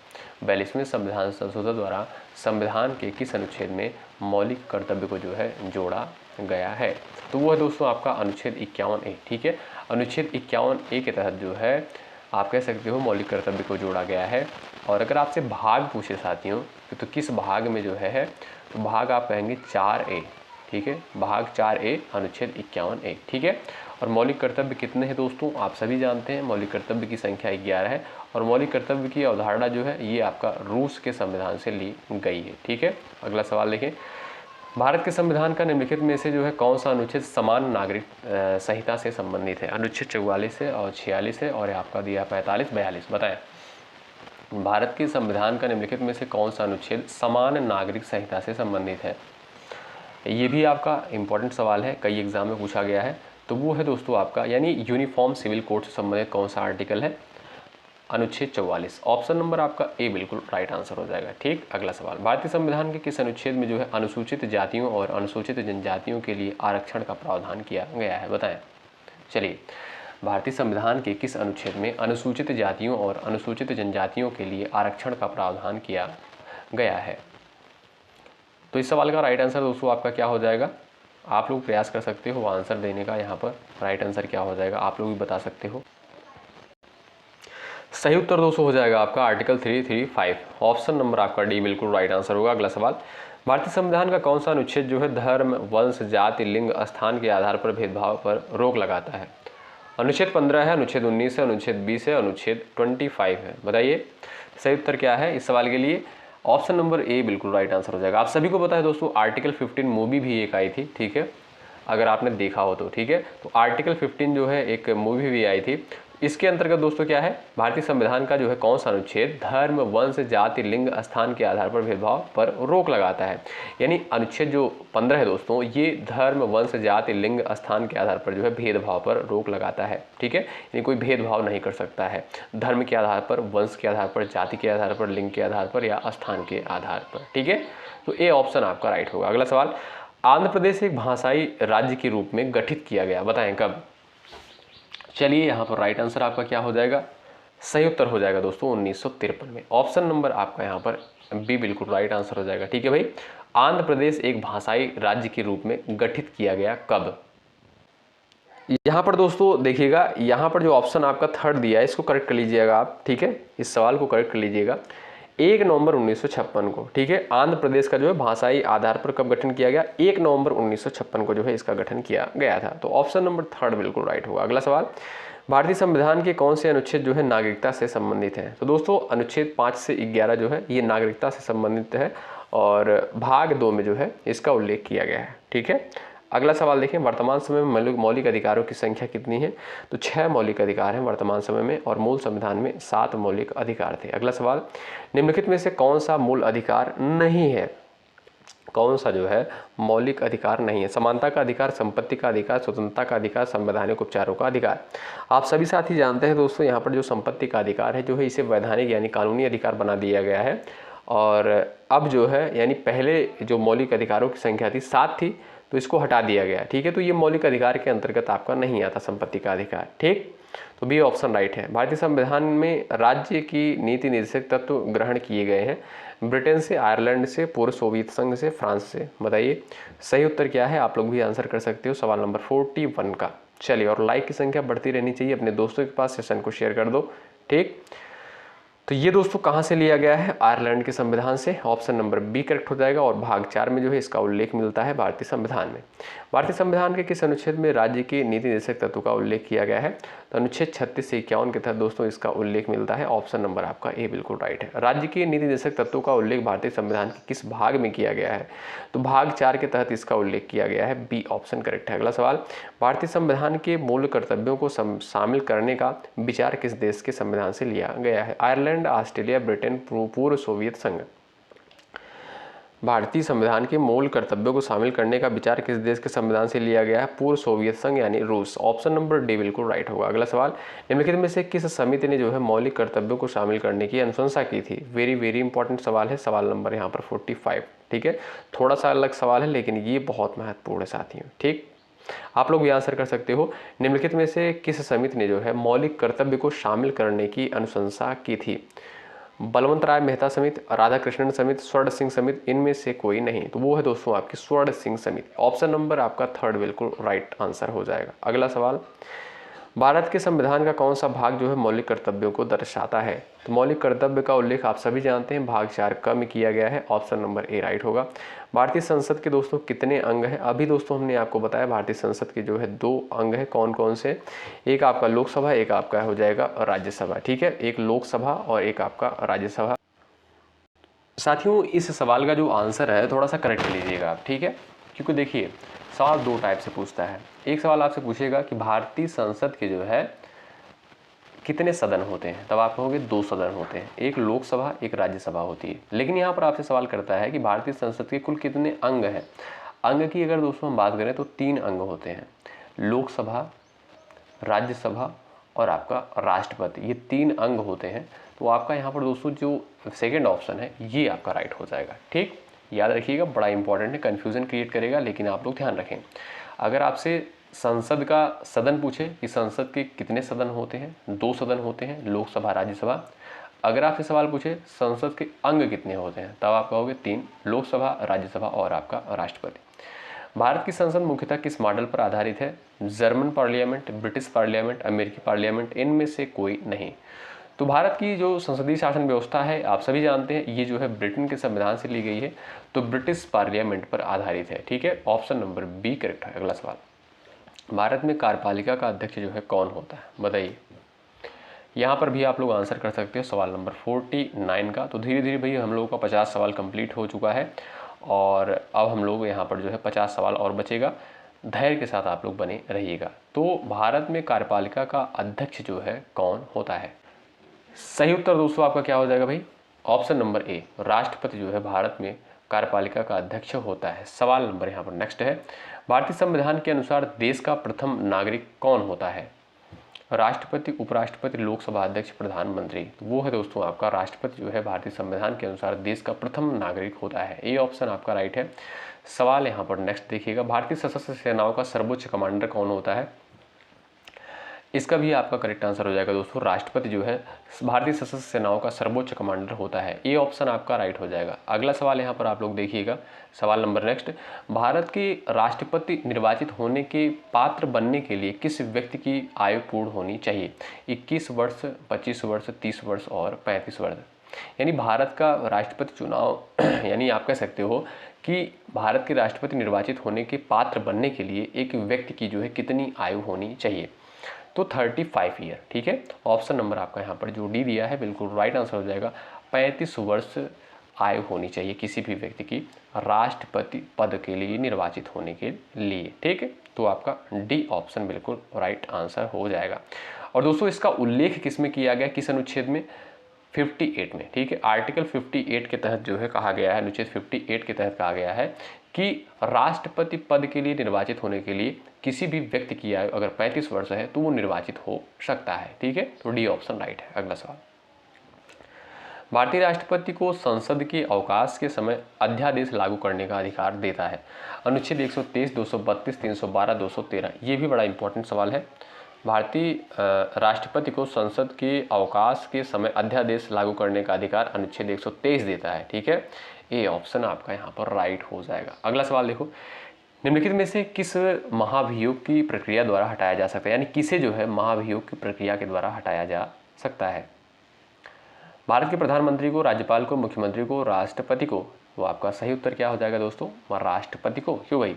S1: 42वें संविधान संशोधन द्वारा संविधान के किस अनुच्छेद में मौलिक कर्तव्य को जो है जोड़ा गया है? तो वो है दोस्तों आपका अनुच्छेद 51A, ठीक है। अनुच्छेद 51A के तहत जो है आप कह सकते हो मौलिक कर्तव्य को जोड़ा गया है। और अगर आपसे भाग पूछे साथियों तो किस भाग में जो है तो भाग आप कहेंगे 4A, ठीक है। भाग 4A अनुच्छेद 51A, ठीक है। और मौलिक कर्तव्य कितने हैं दोस्तों? आप सभी जानते हैं मौलिक कर्तव्य की संख्या 11 है। और मौलिक कर्तव्य की अवधारणा जो है ये आपका रूस के संविधान से ली गई है, ठीक है। अगला सवाल देखें, भारत के संविधान का निम्नलिखित में से जो है कौन सा अनुच्छेद समान नागरिक संहिता से संबंधित है? अनुच्छेद 44 है और 46 है और आपका दिया 45, 42। बताएं, भारत के संविधान का निम्नलिखित में से कौन सा अनुच्छेद समान नागरिक संहिता से संबंधित है? ये भी आपका इंपॉर्टेंट सवाल है, कई एग्जाम में पूछा गया है। तो वो है दोस्तों आपका यानी यूनिफॉर्म सिविल कोड से संबंधित कौन सा आर्टिकल है? अनुच्छेद 44। ऑप्शन नंबर आपका ए बिल्कुल राइट आंसर हो जाएगा, ठीक। अगला सवाल, भारतीय संविधान के किस अनुच्छेद में जो है अनुसूचित जातियों और अनुसूचित जनजातियों के लिए आरक्षण का प्रावधान किया गया है? बताएं। चलिए, भारतीय संविधान के किस अनुच्छेद में अनुसूचित जातियों और अनुसूचित जनजातियों के लिए आरक्षण का प्रावधान किया गया है? तो इस सवाल का राइट आंसर दोस्तों आपका क्या हो जाएगा? आप लोग प्रयास कर सकते हो आंसर देने का। यहाँ पर राइट आंसर क्या हो जाएगा आप लोग भी बता सकते हो। सही उत्तर दोस्तों हो जाएगा आपका आर्टिकल 335। ऑप्शन नंबर आपका डी बिल्कुल राइट आंसर होगा। अगला सवाल, भारतीय संविधान का कौन सा अनुच्छेद जो है धर्म, वंश, जाति, लिंग, स्थान के आधार पर भेदभाव पर रोक लगाता है? अनुच्छेद 15 है, अनुच्छेद 19 है, अनुच्छेद 20 है, अनुच्छेद 25 है। बताइए सही उत्तर क्या है इस सवाल के लिए? ऑप्शन नंबर ए बिल्कुल राइट आंसर हो जाएगा। आप सभी को पता है दोस्तों आर्टिकल 15 मूवी भी एक आई थी, ठीक है, अगर आपने देखा हो तो, ठीक है। तो आर्टिकल 15 जो है एक मूवी भी आई थी। इसके अंतर्गत दोस्तों क्या है, भारतीय संविधान का जो है कौन सा अनुच्छेद धर्म, वंश, जाति, लिंग, स्थान के आधार पर भेदभाव पर रोक लगाता है? यानी अनुच्छेद जो 15 है दोस्तों ये धर्म, वंश, जाति, लिंग, स्थान के आधार पर जो है भेदभाव पर रोक लगाता है, ठीक है। यानी कोई भेदभाव नहीं कर सकता है धर्म के आधार पर, वंश के आधार पर, जाति के आधार पर, लिंग के आधार पर या स्थान के आधार पर, ठीक है। तो ए ऑप्शन आपका राइट होगा। अगला सवाल, आंध्र प्रदेश एक भाषाई राज्य के रूप में गठित किया गया, बताएं कब? चलिए यहाँ पर राइट आंसर आपका क्या हो जाएगा? सही उत्तर हो जाएगा दोस्तों 1953 में। ऑप्शन नंबर आपका यहाँ पर बी बिल्कुल राइट आंसर हो जाएगा, ठीक है भाई। आंध्र प्रदेश एक भाषाई राज्य के रूप में गठित किया गया कब? यहाँ पर दोस्तों देखिएगा, यहाँ पर जो ऑप्शन आपका थर्ड दिया है इसको करेक्ट कर लीजिएगा आप, ठीक है। इस सवाल को करेक्ट कर लीजिएगा। 1 नवंबर 1956 को, ठीक है। आंध्र प्रदेश का जो है भाषाई आधार पर कब गठन किया गया? 1 नवंबर 1956 को जो है इसका गठन किया गया था। तो ऑप्शन नंबर थर्ड बिल्कुल राइट होगा। अगला सवाल, भारतीय संविधान के कौन से अनुच्छेद जो है नागरिकता से संबंधित हैं? तो दोस्तों अनुच्छेद 5 से 11 जो है ये नागरिकता से संबंधित है और भाग 2 में जो है इसका उल्लेख किया गया है। ठीक है, अगला सवाल देखें, वर्तमान समय में मौलिक अधिकारों की संख्या कितनी है? तो 6 मौलिक अधिकार हैं वर्तमान समय में और मूल संविधान में 7 मौलिक अधिकार थे। अगला सवाल, निम्नलिखित में से कौन सा मूल अधिकार नहीं है? कौन सा जो है मौलिक अधिकार नहीं है? समानता का अधिकार, संपत्ति का अधिकार, स्वतंत्रता का अधिकार, संवैधानिक उपचारों का अधिकार। आप सभी साथी जानते हैं दोस्तों, यहाँ पर जो संपत्ति का अधिकार है जो है इसे वैधानिक यानी कानूनी अधिकार बना दिया गया है और अब जो है यानी पहले जो मौलिक अधिकारों की संख्या थी 7 थी तो इसको हटा दिया गया। ठीक है, तो ये मौलिक अधिकार के अंतर्गत आपका नहीं आता संपत्ति का अधिकार। ठीक, तो बी ऑप्शन राइट है। भारतीय संविधान में राज्य की नीति निर्देशक तत्व ग्रहण किए गए हैं ब्रिटेन से, आयरलैंड से, पूर्व सोवियत संघ से, फ्रांस से। बताइए सही उत्तर क्या है? आप लोग भी आंसर कर सकते हो सवाल नंबर 41 का। चलिए, और लाइक की संख्या बढ़ती रहनी चाहिए, अपने दोस्तों के पास सेशन को शेयर कर दो। ठीक, तो ये दोस्तों कहाँ से लिया गया है? आयरलैंड के संविधान से। ऑप्शन नंबर बी करेक्ट हो जाएगा और भाग 4 में जो है इसका उल्लेख मिलता है भारतीय संविधान में। भारतीय संविधान के किस अनुच्छेद में राज्य के नीति निर्देशक तत्व का उल्लेख किया गया है? तो अनुच्छेद 36 से 51 के तहत दोस्तों इसका उल्लेख मिलता है। ऑप्शन नंबर आपका ए बिल्कुल राइट है। राज्य के नीति निर्देशक तत्वों का उल्लेख भारतीय संविधान के किस भाग में किया गया है? तो भाग 4 के तहत इसका उल्लेख किया गया है। बी ऑप्शन करेक्ट है। अगला सवाल, भारतीय संविधान के मूल कर्तव्यों को शामिल करने का विचार किस देश के संविधान से लिया गया है? आयरलैंड, ऑस्ट्रेलिया, ब्रिटेन, पूर्व सोवियत संघ। भारतीय संविधान के मूल कर्तव्यों को शामिल करने का विचार किस देश के संविधान से लिया गया है? पूर्व सोवियत संघ यानी रूस। ऑप्शन नंबर डी बिल्कुल राइट होगा। अगला सवाल, निम्नलिखित में से किस समिति ने जो है मौलिक कर्तव्यों को शामिल करने की अनुशंसा की थी? वेरी वेरी इंपॉर्टेंट सवाल है, सवाल नंबर यहाँ पर 45। ठीक है, थोड़ा सा अलग सवाल है लेकिन ये बहुत महत्वपूर्ण है साथियों। ठीक, आप लोग भी आंसर कर सकते हो। निम्नलिखित में से किस समिति ने जो है मौलिक कर्तव्य को शामिल करने की अनुशंसा की थी? बलवंत राय मेहता समिति, राधा कृष्णन समिति, स्वर्ण सिंह समिति, इनमें से कोई नहीं। तो वो है दोस्तों आपकी स्वर्ण सिंह समिति। ऑप्शन नंबर आपका 3 बिल्कुल राइट आंसर हो जाएगा। अगला सवाल, भारत के संविधान का कौन सा भाग जो है मौलिक कर्तव्यों को दर्शाता है? तो मौलिक कर्तव्य का उल्लेख आप सभी जानते हैं भाग 4 क में किया गया है। ऑप्शन नंबर ए राइट होगा। भारतीय संसद के दोस्तों कितने अंग हैं? अभी दोस्तों हमने आपको बताया भारतीय संसद के जो है 2 अंग हैं। कौन कौन से? एक आपका लोकसभा, एक आपका हो जाएगा राज्यसभा। ठीक है, एक लोकसभा और एक आपका राज्यसभा। साथियों, इस सवाल का जो आंसर है थोड़ा सा करेक्ट लीजिएगा आप। ठीक है, क्योंकि देखिए सवाल 2 टाइप से पूछता है। एक सवाल आपसे पूछेगा कि भारतीय संसद के जो है कितने सदन होते हैं? तब आप कहोगे 2 सदन होते हैं, एक लोकसभा एक राज्यसभा होती है। लेकिन यहाँ पर आपसे सवाल करता है कि भारतीय संसद के कुल कितने अंग हैं? अंग की अगर दोस्तों हम बात करें तो 3 अंग होते हैं, लोकसभा, राज्यसभा और आपका राष्ट्रपति। ये 3 अंग होते हैं। तो आपका यहाँ पर दोस्तों जो सेकेंड ऑप्शन है ये आपका राइट हो जाएगा। ठीक, याद रखिएगा, बड़ा इंपॉर्टेंट है, कन्फ्यूजन क्रिएट करेगा, लेकिन आप लोग ध्यान रखें। अगर आपसे संसद का सदन पूछे कि संसद के कितने सदन होते हैं? 2 सदन होते हैं, लोकसभा राज्यसभा। अगर आपसे सवाल पूछे संसद के अंग कितने होते हैं? तब आप कहोगे 3, लोकसभा, राज्यसभा और आपका राष्ट्रपति। भारत की संसद मुख्यतः किस मॉडल पर आधारित है? जर्मन पार्लियामेंट, ब्रिटिश पार्लियामेंट, अमेरिकी पार्लियामेंट, इनमें से कोई नहीं। तो भारत की जो संसदीय शासन व्यवस्था है आप सभी जानते हैं ये जो है ब्रिटेन के संविधान से ली गई है, तो ब्रिटिश पार्लियामेंट पर आधारित है। ठीक है, ऑप्शन नंबर बी करेक्ट है। अगला सवाल, भारत में कार्यपालिका का अध्यक्ष जो है कौन होता है? बताइए। यहाँ पर भी आप लोग आंसर कर सकते हो सवाल नंबर 49 का। तो धीरे धीरे भैया हम लोगों का 50 सवाल कंप्लीट हो चुका है और अब हम लोग यहाँ पर जो है 50 सवाल और बचेगा। धैर्य के साथ आप लोग बने रहिएगा। तो भारत में कार्यपालिका का अध्यक्ष जो है कौन होता है? सही उत्तर दोस्तों आपका क्या हो जाएगा भाई? ऑप्शन नंबर ए, राष्ट्रपति जो है भारत में कार्यपालिका का अध्यक्ष होता है। सवाल नंबर यहाँ पर नेक्स्ट है, भारतीय संविधान के अनुसार देश का प्रथम नागरिक कौन होता है? राष्ट्रपति, उपराष्ट्रपति, लोकसभा अध्यक्ष, प्रधानमंत्री। तो वो है दोस्तों आपका राष्ट्रपति जो है भारतीय संविधान के अनुसार देश का प्रथम नागरिक होता है। ये ऑप्शन आपका राइट है। सवाल यहाँ पर नेक्स्ट देखिएगा, भारतीय सशस्त्र सेनाओं का सर्वोच्च कमांडर कौन होता है? इसका भी आपका करेक्ट आंसर हो जाएगा दोस्तों, राष्ट्रपति जो है भारतीय सशस्त्र सेनाओं का सर्वोच्च कमांडर होता है। ये ऑप्शन आपका राइट हो जाएगा। अगला सवाल यहाँ पर आप लोग देखिएगा, सवाल नंबर नेक्स्ट, भारत के राष्ट्रपति निर्वाचित होने के पात्र बनने के लिए किस व्यक्ति की आयु पूर्ण होनी चाहिए? 21 वर्ष, 25 वर्ष, 30 वर्ष और 35 वर्ष। यानी भारत का राष्ट्रपति चुनाव यानी आप कह सकते हो कि भारत के राष्ट्रपति निर्वाचित होने के पात्र बनने के लिए एक व्यक्ति की जो है कितनी आयु होनी चाहिए? तो 35 ईयर, ठीक है। ऑप्शन नंबर आपका यहाँ पर जो डी दिया है बिल्कुल राइट आंसर हो जाएगा। 35 वर्ष आयु होनी चाहिए किसी भी व्यक्ति की राष्ट्रपति पद के लिए निर्वाचित होने के लिए, ठीक है। तो आपका डी ऑप्शन बिल्कुल राइट आंसर हो जाएगा। और दोस्तों इसका उल्लेख किस में किया गया, किस अनुच्छेद में, 58 में, ठीक है। आर्टिकल 58 के तहत जो है कहा गया है, अनुच्छेद 58 के तहत कहा गया है कि राष्ट्रपति पद के लिए निर्वाचित होने के लिए किसी भी व्यक्ति की आयु अगर 35 वर्ष है तो वो निर्वाचित हो सकता है, ठीक है। तो डी ऑप्शन राइट है। अगला सवाल, भारतीय राष्ट्रपति को संसद के अवकाश के समय अध्यादेश लागू करने का अधिकार देता है। अनुच्छेद 123, 232, 312, 213। ये भी बड़ा इंपॉर्टेंट सवाल है। भारतीय राष्ट्रपति को संसद के अवकाश के समय अध्यादेश लागू करने का अधिकार अनुच्छेद 123 देता है, ठीक है। ए ऑप्शन आपका यहाँ पर राइट हो जाएगा। अगला सवाल देखो, निम्नलिखित में से किस महाभियोग की प्रक्रिया द्वारा हटाया जा सकता है, यानी किसे जो है महाभियोग की प्रक्रिया के द्वारा हटाया जा सकता है। भारत के प्रधानमंत्री को, राज्यपाल को, मुख्यमंत्री को, राष्ट्रपति को। वो आपका सही उत्तर क्या हो जाएगा दोस्तों, राष्ट्रपति को। क्यों भाई,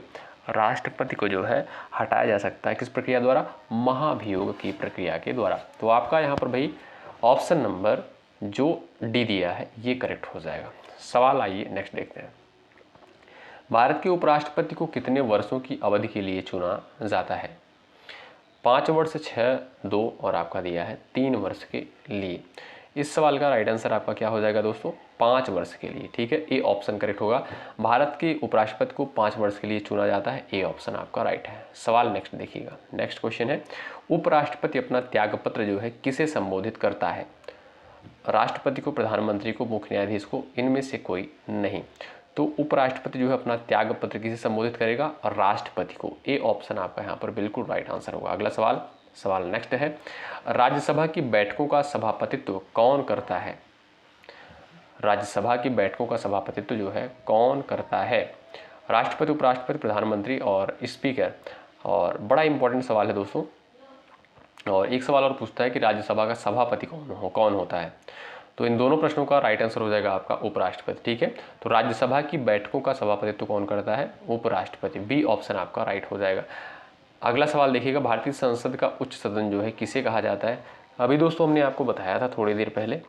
S1: राष्ट्रपति को जो है हटाया जा सकता है किस प्रक्रिया द्वारा, महाभियोग की प्रक्रिया के द्वारा। तो आपका यहाँ पर भाई ऑप्शन नंबर जो डी दिया है ये करेक्ट हो जाएगा। सवाल आइए नेक्स्ट देखते हैं। भारत के उपराष्ट्रपति को कितने वर्षों की अवधि के लिए चुना जाता है। 5 वर्ष, 6, 2 और आपका दिया है 3 वर्ष के लिए। इस सवाल का राइट आंसर आपका क्या हो जाएगा दोस्तों, 5 वर्ष के लिए, ठीक है। ए ऑप्शन करेक्ट होगा। भारत के उपराष्ट्रपति को 5 वर्ष के लिए चुना जाता है, ए ऑप्शन आपका राइट है। सवाल नेक्स्ट देखिएगा। नेक्स्ट क्वेश्चन है, उपराष्ट्रपति अपना त्यागपत्र जो है किसे संबोधित करता है। राष्ट्रपति को, प्रधानमंत्री को, मुख्य न्यायाधीश को, इनमें से कोई नहीं। तो उपराष्ट्रपति जो है अपना त्यागपत्र किसे संबोधित करेगा, राष्ट्रपति को। ए ऑप्शन आपका यहाँ पर बिल्कुल राइट आंसर होगा। अगला सवाल नेक्स्ट है, राज्यसभा की बैठकों का सभापतित्व कौन करता है। राज्यसभा की बैठकों का सभापतित्व जो है कौन करता है, राष्ट्रपति, उपराष्ट्रपति, प्रधानमंत्री और स्पीकर। और बड़ा इंपॉर्टेंट सवाल है दोस्तों। और एक सवाल और पूछता है कि राज्यसभा का सभापति कौन होता है। तो इन दोनों प्रश्नों का राइट आंसर हो जाएगा आपका उपराष्ट्रपति, ठीक है। तो राज्यसभा की बैठकों का सभापतित्व कौन करता है, उपराष्ट्रपति। बी ऑप्शन आपका राइट हो जाएगा। अगला सवाल देखिएगा, भारतीय संसद का उच्च सदन जो है किसे कहा जाता है। अभी दोस्तों हमने आपको बताया था थोड़ी देर पहले,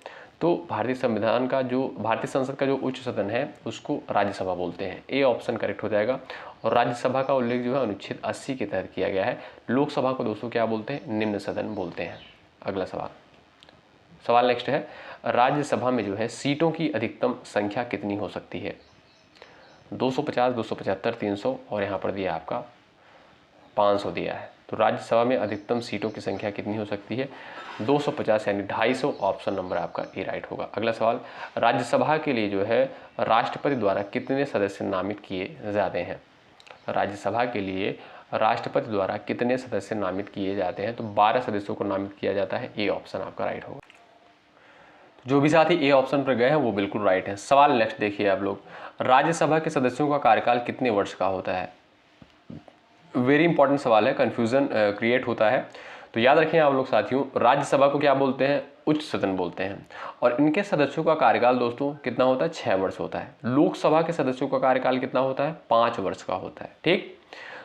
S1: तो भारतीय संसद का जो उच्च सदन है उसको राज्यसभा बोलते हैं। ए ऑप्शन करेक्ट हो जाएगा। और राज्यसभा का उल्लेख जो है अनुच्छेद 80 के तहत किया गया है। लोकसभा को दोस्तों क्या बोलते हैं, निम्न सदन बोलते हैं। अगला सवाल नेक्स्ट है, राज्यसभा में जो है सीटों की अधिकतम संख्या कितनी हो सकती है। 250, 275, 300 और यहाँ पर दिया आपका 500 दिया है। तो राज्यसभा में अधिकतम सीटों की संख्या कितनी हो सकती है, 250 यानी 250। ऑप्शन नंबर आपका ए राइट होगा। अगला सवाल, राज्यसभा के लिए जो है राष्ट्रपति द्वारा कितने सदस्य नामित किए जाते हैं। राज्यसभा के लिए राष्ट्रपति द्वारा कितने सदस्य नामित किए जाते हैं। तो 12 सदस्यों को नामित किया जाता है। ए ऑप्शन आपका राइट होगा। जो भी साथी ए ऑप्शन पर गए हैं वो बिल्कुल राइट है। सवाल नेक्स्ट देखिए आप लोग, राज्यसभा के सदस्यों का कार्यकाल कितने वर्ष का होता है। वेरी इंपॉर्टेंट सवाल है, कन्फ्यूजन क्रिएट होता है। तो याद रखें आप लोग साथियों, राज्यसभा को क्या बोलते हैं, उच्च सदन बोलते हैं। और इनके सदस्यों का कार्यकाल दोस्तों कितना होता है, 6 वर्ष होता है। लोकसभा के सदस्यों का कार्यकाल कितना होता है, 5 वर्ष का होता है, ठीक।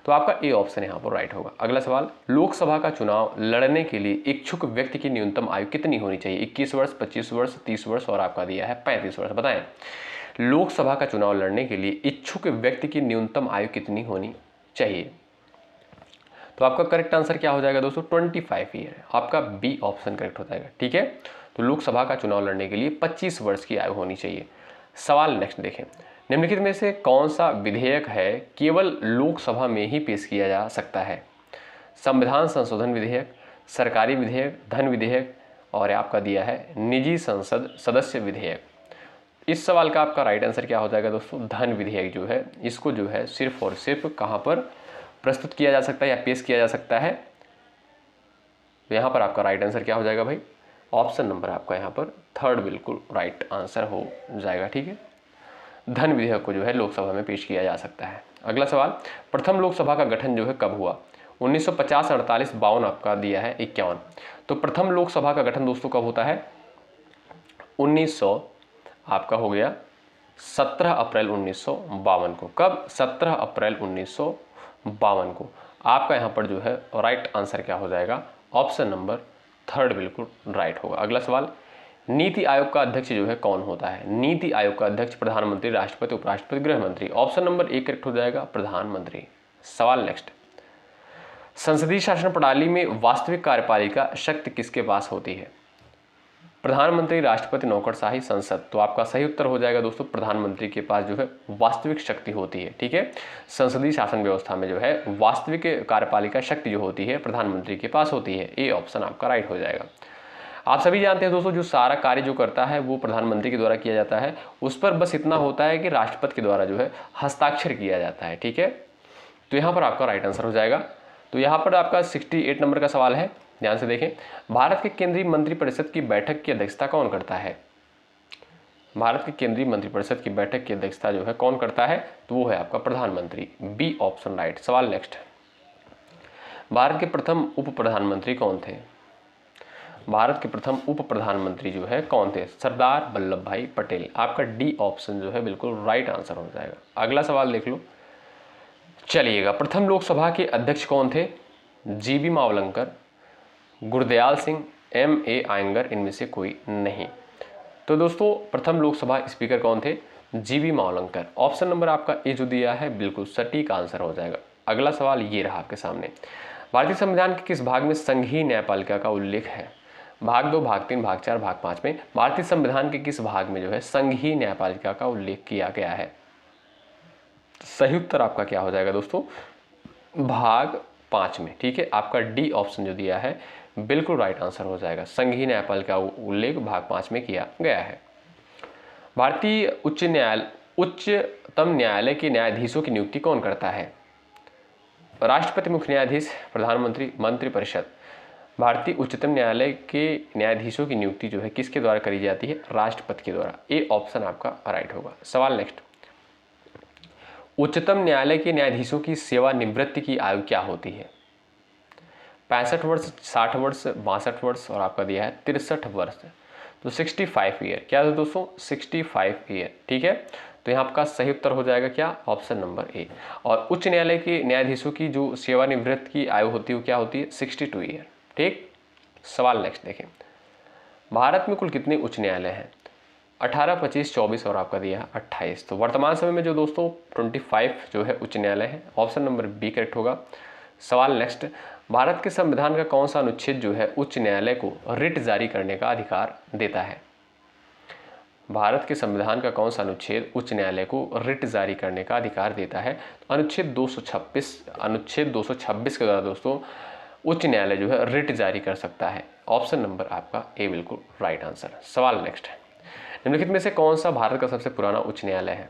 S1: तो आपका ए ऑप्शन यहाँ पर राइट होगा। अगला सवाल, लोकसभा का चुनाव लड़ने के लिए इच्छुक व्यक्ति की न्यूनतम आयु कितनी होनी चाहिए। 21 वर्ष, 25 वर्ष, 30 वर्ष और आपका दिया है 35 वर्ष। बताएं, लोकसभा का चुनाव लड़ने के लिए इच्छुक व्यक्ति की न्यूनतम आयु कितनी होनी चाहिए। तो आपका करेक्ट आंसर क्या हो जाएगा दोस्तों, 25 ईयर। आपका बी ऑप्शन करेक्ट हो जाएगा, ठीक है। तो लोकसभा का चुनाव लड़ने के लिए 25 वर्ष की आयु होनी चाहिए। सवाल नेक्स्ट देखें, निम्नलिखित में से कौन सा विधेयक है केवल लोकसभा में ही पेश किया जा सकता है। संविधान संशोधन विधेयक, सरकारी विधेयक, धन विधेयक और आपका दिया है निजी संसद सदस्य विधेयक। इस सवाल का आपका राइट आंसर क्या हो जाएगा दोस्तों, धन विधेयक जो है इसको जो है सिर्फ और सिर्फ कहाँ पर प्रस्तुत किया जा सकता है या पेश किया जा सकता है। तो यहाँ पर आपका राइट आंसर क्या हो जाएगा भाई, ऑप्शन नंबर आपका यहाँ पर थर्ड बिल्कुल राइट आंसर हो जाएगा, ठीक है। धन विधेयक को जो है लोकसभा में पेश किया जा सकता है। अगला सवाल, प्रथम लोकसभा का गठन जो है कब हुआ। 1950, 48, 52 आपका दिया है 51। तो प्रथम लोकसभा का गठन दोस्तों कब होता है, 1900 आपका हो गया 17 अप्रैल 1952 को। कब, 17 अप्रैल 1952 को। आपका यहाँ पर जो है राइट आंसर क्या हो जाएगा, ऑप्शन नंबर थर्ड बिल्कुल राइट होगा। अगला सवाल, नीति आयोग का अध्यक्ष जो है कौन होता है? नीति आयोग का अध्यक्ष प्रधानमंत्री, राष्ट्रपति, उपराष्ट्रपति, गृह मंत्री। ऑप्शन नंबर ए करेक्ट हो जाएगा, प्रधानमंत्री। सवाल नेक्स्ट, संसदीय शासन प्रणाली में वास्तविक कार्यपालिका शक्ति किसके पास होती है? प्रधानमंत्री, राष्ट्रपति, नौकरशाही, संसद। तो आपका सही उत्तर हो जाएगा दोस्तों, प्रधानमंत्री के पास जो है वास्तविक शक्ति होती है। ठीक है, संसदीय शासन व्यवस्था में जो है वास्तविक कार्यपालिका शक्ति जो होती है प्रधानमंत्री के पास होती है। ए ऑप्शन आपका राइट हो जाएगा। आप सभी जानते हैं दोस्तों, जो सारा कार्य जो करता है वो प्रधानमंत्री के द्वारा किया जाता है। उस पर बस इतना होता है कि राष्ट्रपति के द्वारा जो है हस्ताक्षर किया जाता है। ठीक है, तो यहाँ पर आपका राइट आंसर हो जाएगा। तो यहाँ पर आपका 68 नंबर का सवाल है, ध्यान से देखें। भारत के केंद्रीय मंत्रिपरिषद की बैठक की अध्यक्षता कौन करता है? भारत के केंद्रीय मंत्रिपरिषद की बैठक की अध्यक्षता जो है कौन करता है? तो वो है आपका प्रधानमंत्री। B option right. सवाल नेक्स्ट, भारत के प्रथम उप प्रधानमंत्री कौन थे? भारत के प्रथम उप प्रधानमंत्री जो है कौन थे? सरदार वल्लभ भाई पटेल। आपका डी ऑप्शन जो है बिल्कुल राइट आंसर हो जाएगा। अगला सवाल देख लो, चलिएगा। प्रथम लोकसभा के अध्यक्ष कौन थे? जीबी मावलंकर, गुरदयाल सिंह, ए आयंगर, इनमें से कोई नहीं। तो दोस्तों प्रथम लोकसभा स्पीकर कौन थे? जीबी मावलंकर। ऑप्शन नंबर आपका ए जो दिया है बिल्कुल सटीक आंसर हो जाएगा। अगला सवाल ये रहा आपके सामने, भारतीय संविधान के किस भाग में संघीय न्यायपालिका का उल्लेख है? भाग 2, भाग 3, भाग 4, भाग 5 में भारतीय संविधान के किस भाग में जो है संघीय न्यायपालिका का उल्लेख किया गया है? सही उत्तर आपका क्या हो जाएगा दोस्तों? भाग 5 में। ठीक है, आपका डी ऑप्शन जो दिया है बिल्कुल राइट आंसर हो जाएगा। संघीय न्यायपालिका का उल्लेख भाग 5 में किया गया है। भारतीय उच्चतम न्यायालय के न्यायाधीशों की नियुक्ति कौन करता है? राष्ट्रपति, मुख्य न्यायाधीश, प्रधानमंत्री, मंत्रिपरिषद। भारतीय उच्चतम न्यायालय के न्यायाधीशों की नियुक्ति जो है किसके द्वारा करी जाती है? राष्ट्रपति के द्वारा। ए ऑप्शन आपका राइट होगा। सवाल नेक्स्ट, उच्चतम न्यायालय के न्यायाधीशों की सेवानिवृत्ति की आयु क्या होती है? 65 वर्ष, 60 वर्ष, 62 वर्ष और आपका दिया है 63 वर्ष। तो 65 ईयर। क्या है दोस्तों? 65 ईयर। ठीक है, तो यहाँ आपका सही उत्तर हो जाएगा क्या? Option number A. और उच्च न्यायालय के न्यायाधीशों की जो सेवानिवृत्ति की आयु होती है वो क्या होती है? 62 ईयर। ठीक, सवाल नेक्स्ट देखें, भारत में कुल कितने उच्च न्यायालय हैं? 18, 25, 24 और आपका दिया है 28। तो वर्तमान समय में जो दोस्तों 25 जो है उच्च न्यायालय है। ऑप्शन नंबर बी करेक्ट होगा। सवाल नेक्स्ट, भारत के संविधान का कौन सा अनुच्छेद जो है उच्च न्यायालय को रिट जारी करने का अधिकार देता है? भारत के संविधान का कौन सा अनुच्छेद उच्च न्यायालय को रिट जारी करने का अधिकार देता है? तो अनुच्छेद 226 के द्वारा दोस्तों उच्च न्यायालय जो है रिट जारी कर सकता है। ऑप्शन नंबर आपका ए बिल्कुल राइट आंसर। सवाल नेक्स्ट है, निम्नलिखित में से कौन सा भारत का सबसे पुराना उच्च न्यायालय है?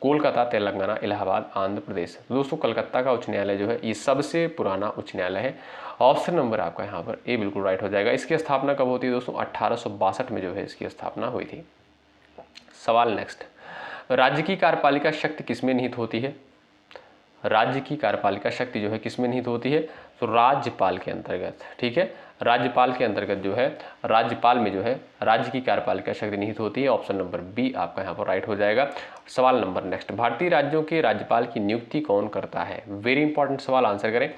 S1: कोलकाता, तेलंगाना, इलाहाबाद, आंध्र प्रदेश। दोस्तों कलकत्ता का उच्च न्यायालय जो है ये सबसे पुराना उच्च न्यायालय है। ऑप्शन नंबर आपका यहाँ पर ए बिल्कुल राइट हो जाएगा। इसकी स्थापना कब होती है दोस्तों? 1862 में जो है इसकी स्थापना हुई थी। सवाल नेक्स्ट, राज्य की कार्यपालिका शक्ति किसमें निहित होती है? राज्य की कार्यपालिका शक्ति जो है किसमें निहित होती है? तो राज्यपाल के अंतर्गत। ठीक है, राज्यपाल के अंतर्गत जो है राज्यपाल में जो है राज्य की कार्यपालिका शक्ति निहित होती है। ऑप्शन नंबर बी आपका यहाँ पर राइट हो जाएगा। सवाल नंबर नेक्स्ट, भारतीय राज्यों के राज्यपाल की नियुक्ति कौन करता है? वेरी इंपॉर्टेंट सवाल, आंसर करें।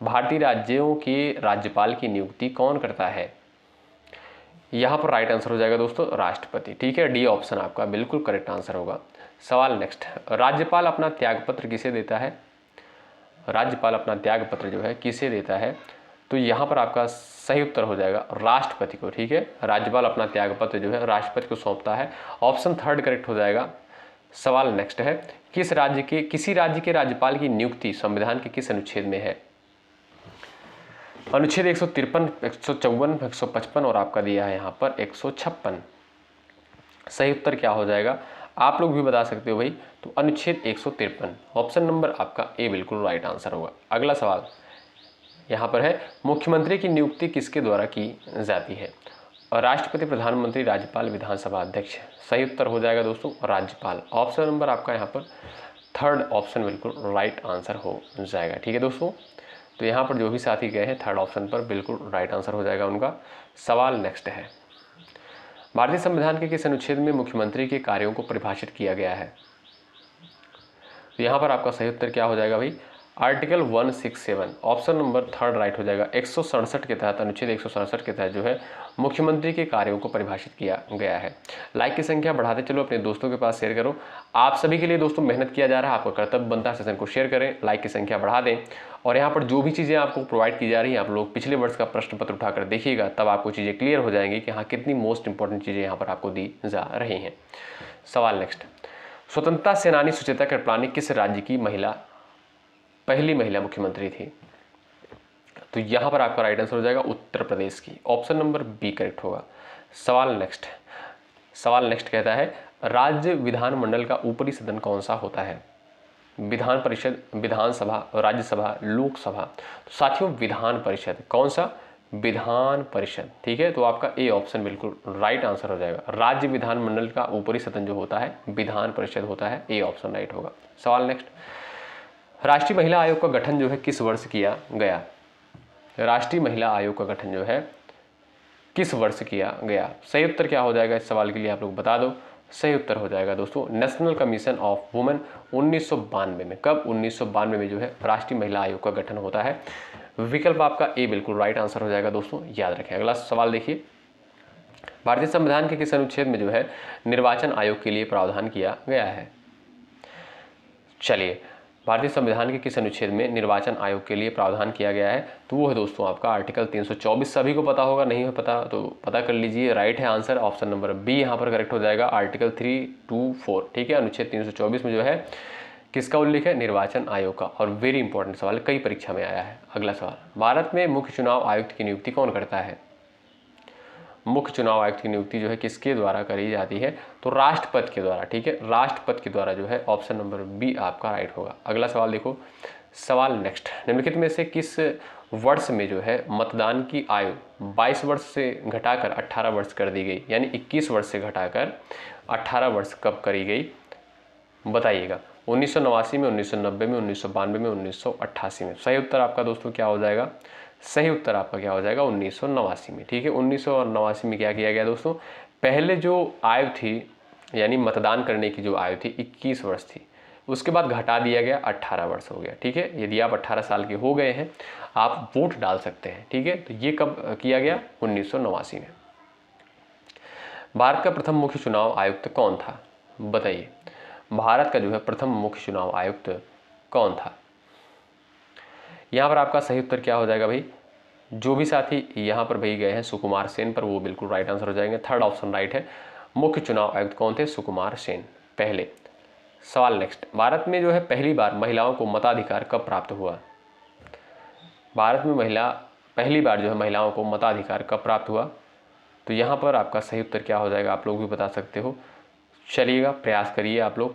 S1: भारतीय राज्यों के राज्यपाल की नियुक्ति कौन करता है? यहाँ पर राइट आंसर हो जाएगा दोस्तों राष्ट्रपति। ठीक है, डी ऑप्शन आपका बिल्कुल करेक्ट आंसर होगा। सवाल नेक्स्ट, राज्यपाल अपना त्यागपत्र किसे देता है? राज्यपाल अपना त्यागपत्र जो है किसे देता है? तो यहाँ पर आपका सही उत्तर हो जाएगा राष्ट्रपति को। ठीक है, राज्यपाल अपना त्यागपत्र जो है राष्ट्रपति को सौंपता है। ऑप्शन थर्ड करेक्ट हो जाएगा। सवाल नेक्स्ट है, किसी राज्य के राज्यपाल की नियुक्ति संविधान के किस अनुच्छेद में है? अनुच्छेद 153, 154, 155 और आपका दिया है यहाँ पर 156। सही उत्तर क्या हो जाएगा? आप लोग भी बता सकते हो भाई। तो अनुच्छेद 153, ऑप्शन नंबर आपका ए बिल्कुल राइट आंसर होगा। अगला सवाल यहाँ पर है, मुख्यमंत्री की नियुक्ति किसके द्वारा की जाती है? राष्ट्रपति, प्रधानमंत्री, राज्यपाल, विधानसभा अध्यक्ष। सही उत्तर हो जाएगा दोस्तों राज्यपाल। ऑप्शन नंबर आपका यहाँ पर थर्ड ऑप्शन बिल्कुल राइट आंसर हो जाएगा। ठीक है दोस्तों, तो यहाँ पर जो भी साथी गए हैं थर्ड ऑप्शन पर बिल्कुल राइट आंसर हो जाएगा उनका। सवाल नेक्स्ट है, भारतीय संविधान के किस अनुच्छेद में मुख्यमंत्री के कार्यों को परिभाषित किया गया है? तो यहाँ पर आपका सही उत्तर क्या हो जाएगा भाई? Article 167 option number third right हो जाएगा। 167 के तहत, अनुच्छेद 167 के तहत जो है मुख्यमंत्री के कार्यों को परिभाषित किया गया है। लाइक की संख्या बढ़ाते चलो, अपने दोस्तों के पास शेयर करो। आप सभी के लिए दोस्तों मेहनत किया जा रहा है, आपका कर्तव्य बनता है सेशन को शेयर करें, लाइक की संख्या बढ़ा दें। और यहाँ पर जो भी चीज़ें आपको प्रोवाइड की जा रही हैं, आप लोग पिछले वर्ष का प्रश्न पत्र उठाकर देखिएगा, तब आपको चीज़ें क्लियर हो जाएंगी कि हाँ कितनी मोस्ट इंपॉर्टेंट चीज़ें यहाँ पर आपको दी जा रही हैं। सवाल नेक्स्ट, स्वतंत्रता सेनानी सुचेता कृपलानी किस राज्य की पहली महिला मुख्यमंत्री थी? तो यहां पर आपका राइट आंसर हो जाएगा उत्तर प्रदेश की, ऑप्शन नंबर बी करेक्ट होगा। सवाल नेक्स्ट कहता है राज्य विधानमंडल का ऊपरी सदन कौन सा होता है? विधान परिषद, विधानसभा, राज्यसभा, लोकसभा। तो साथियों विधान परिषद, कौन सा? विधान परिषद, ठीक है। तो आपका ए ऑप्शन बिल्कुल राइट आंसर हो जाएगा। राज्य विधानमंडल का ऊपरी सदन जो होता है विधान परिषद होता है, ए ऑप्शन राइट होगा। सवाल नेक्स्ट, राष्ट्रीय महिला आयोग का गठन जो है किस वर्ष किया गया? राष्ट्रीय महिला आयोग का गठन जो है किस वर्ष किया गया? सही उत्तर क्या हो जाएगा इस सवाल के लिए आप लोग बता दो। सही उत्तर हो जाएगा दोस्तों नेशनल कमीशन ऑफ वुमेन 1992 में। कब? 1992 में जो है राष्ट्रीय महिला आयोग का गठन होता है। विकल्प आपका ए बिल्कुल राइट आंसर हो जाएगा दोस्तों, याद रखें। अगला सवाल देखिए, भारतीय संविधान के किस अनुच्छेद में जो है निर्वाचन आयोग के लिए प्रावधान किया गया है? चलिए, भारतीय संविधान के किस अनुच्छेद में निर्वाचन आयोग के लिए प्रावधान किया गया है? तो वो है दोस्तों आपका आर्टिकल 324। सभी को पता होगा, नहीं है पता तो पता कर लीजिए। राइट है आंसर, ऑप्शन नंबर बी यहाँ पर करेक्ट हो जाएगा, आर्टिकल 324, ठीक है। अनुच्छेद 324 में जो है किसका उल्लेख है? निर्वाचन आयोग का। और वेरी इंपॉर्टेंट सवाल, कई परीक्षा में आया है। अगला सवाल, भारत में मुख्य चुनाव आयुक्त की नियुक्ति कौन करता है? मुख्य चुनाव आयुक्त की नियुक्ति जो है किसके द्वारा करी जाती है? तो राष्ट्रपति के द्वारा, ठीक है, राष्ट्रपति के द्वारा जो है, ऑप्शन नंबर बी आपका राइट होगा। अगला सवाल देखो, सवाल नेक्स्ट, निम्नलिखित में से किस वर्ष में जो है मतदान की आयु 22 वर्ष से घटाकर 18 वर्ष कर दी गई? यानी 21 वर्ष से घटाकर 18 वर्ष कब करी गई बताइएगा? 1989 में, 1990 में, 1992 में, 1988 में। सही उत्तर आपका दोस्तों क्या हो जाएगा? सही उत्तर आपका क्या हो जाएगा? 1989 में, ठीक है। 1989 में क्या किया गया दोस्तों? पहले जो आयु थी, यानी मतदान करने की जो आयु थी 21 वर्ष थी, उसके बाद घटा दिया गया, 18 वर्ष हो गया, ठीक है। यदि आप 18 साल के हो गए हैं आप वोट डाल सकते हैं, ठीक है। तो ये कब किया गया? 1989 में। भारत का प्रथम मुख्य चुनाव आयुक्त कौन था बताइए? भारत का जो है प्रथम मुख्य चुनाव आयुक्त कौन था? यहाँ पर आपका सही उत्तर क्या हो जाएगा भाई? जो भी साथी यहाँ पर भाई गए हैं सुकुमार सेन पर, वो बिल्कुल राइट आंसर हो जाएंगे। थर्ड ऑप्शन राइट है। मुख्य चुनाव आयुक्त कौन थे? सुकुमार सेन पहले। सवाल नेक्स्ट, भारत में जो है पहली बार महिलाओं को मताधिकार कब प्राप्त हुआ? भारत में पहली बार जो है महिलाओं को मताधिकार कब प्राप्त हुआ? तो यहाँ पर आपका सही उत्तर क्या हो जाएगा? आप लोग भी बता सकते हो, चलिएगा प्रयास करिए आप लोग।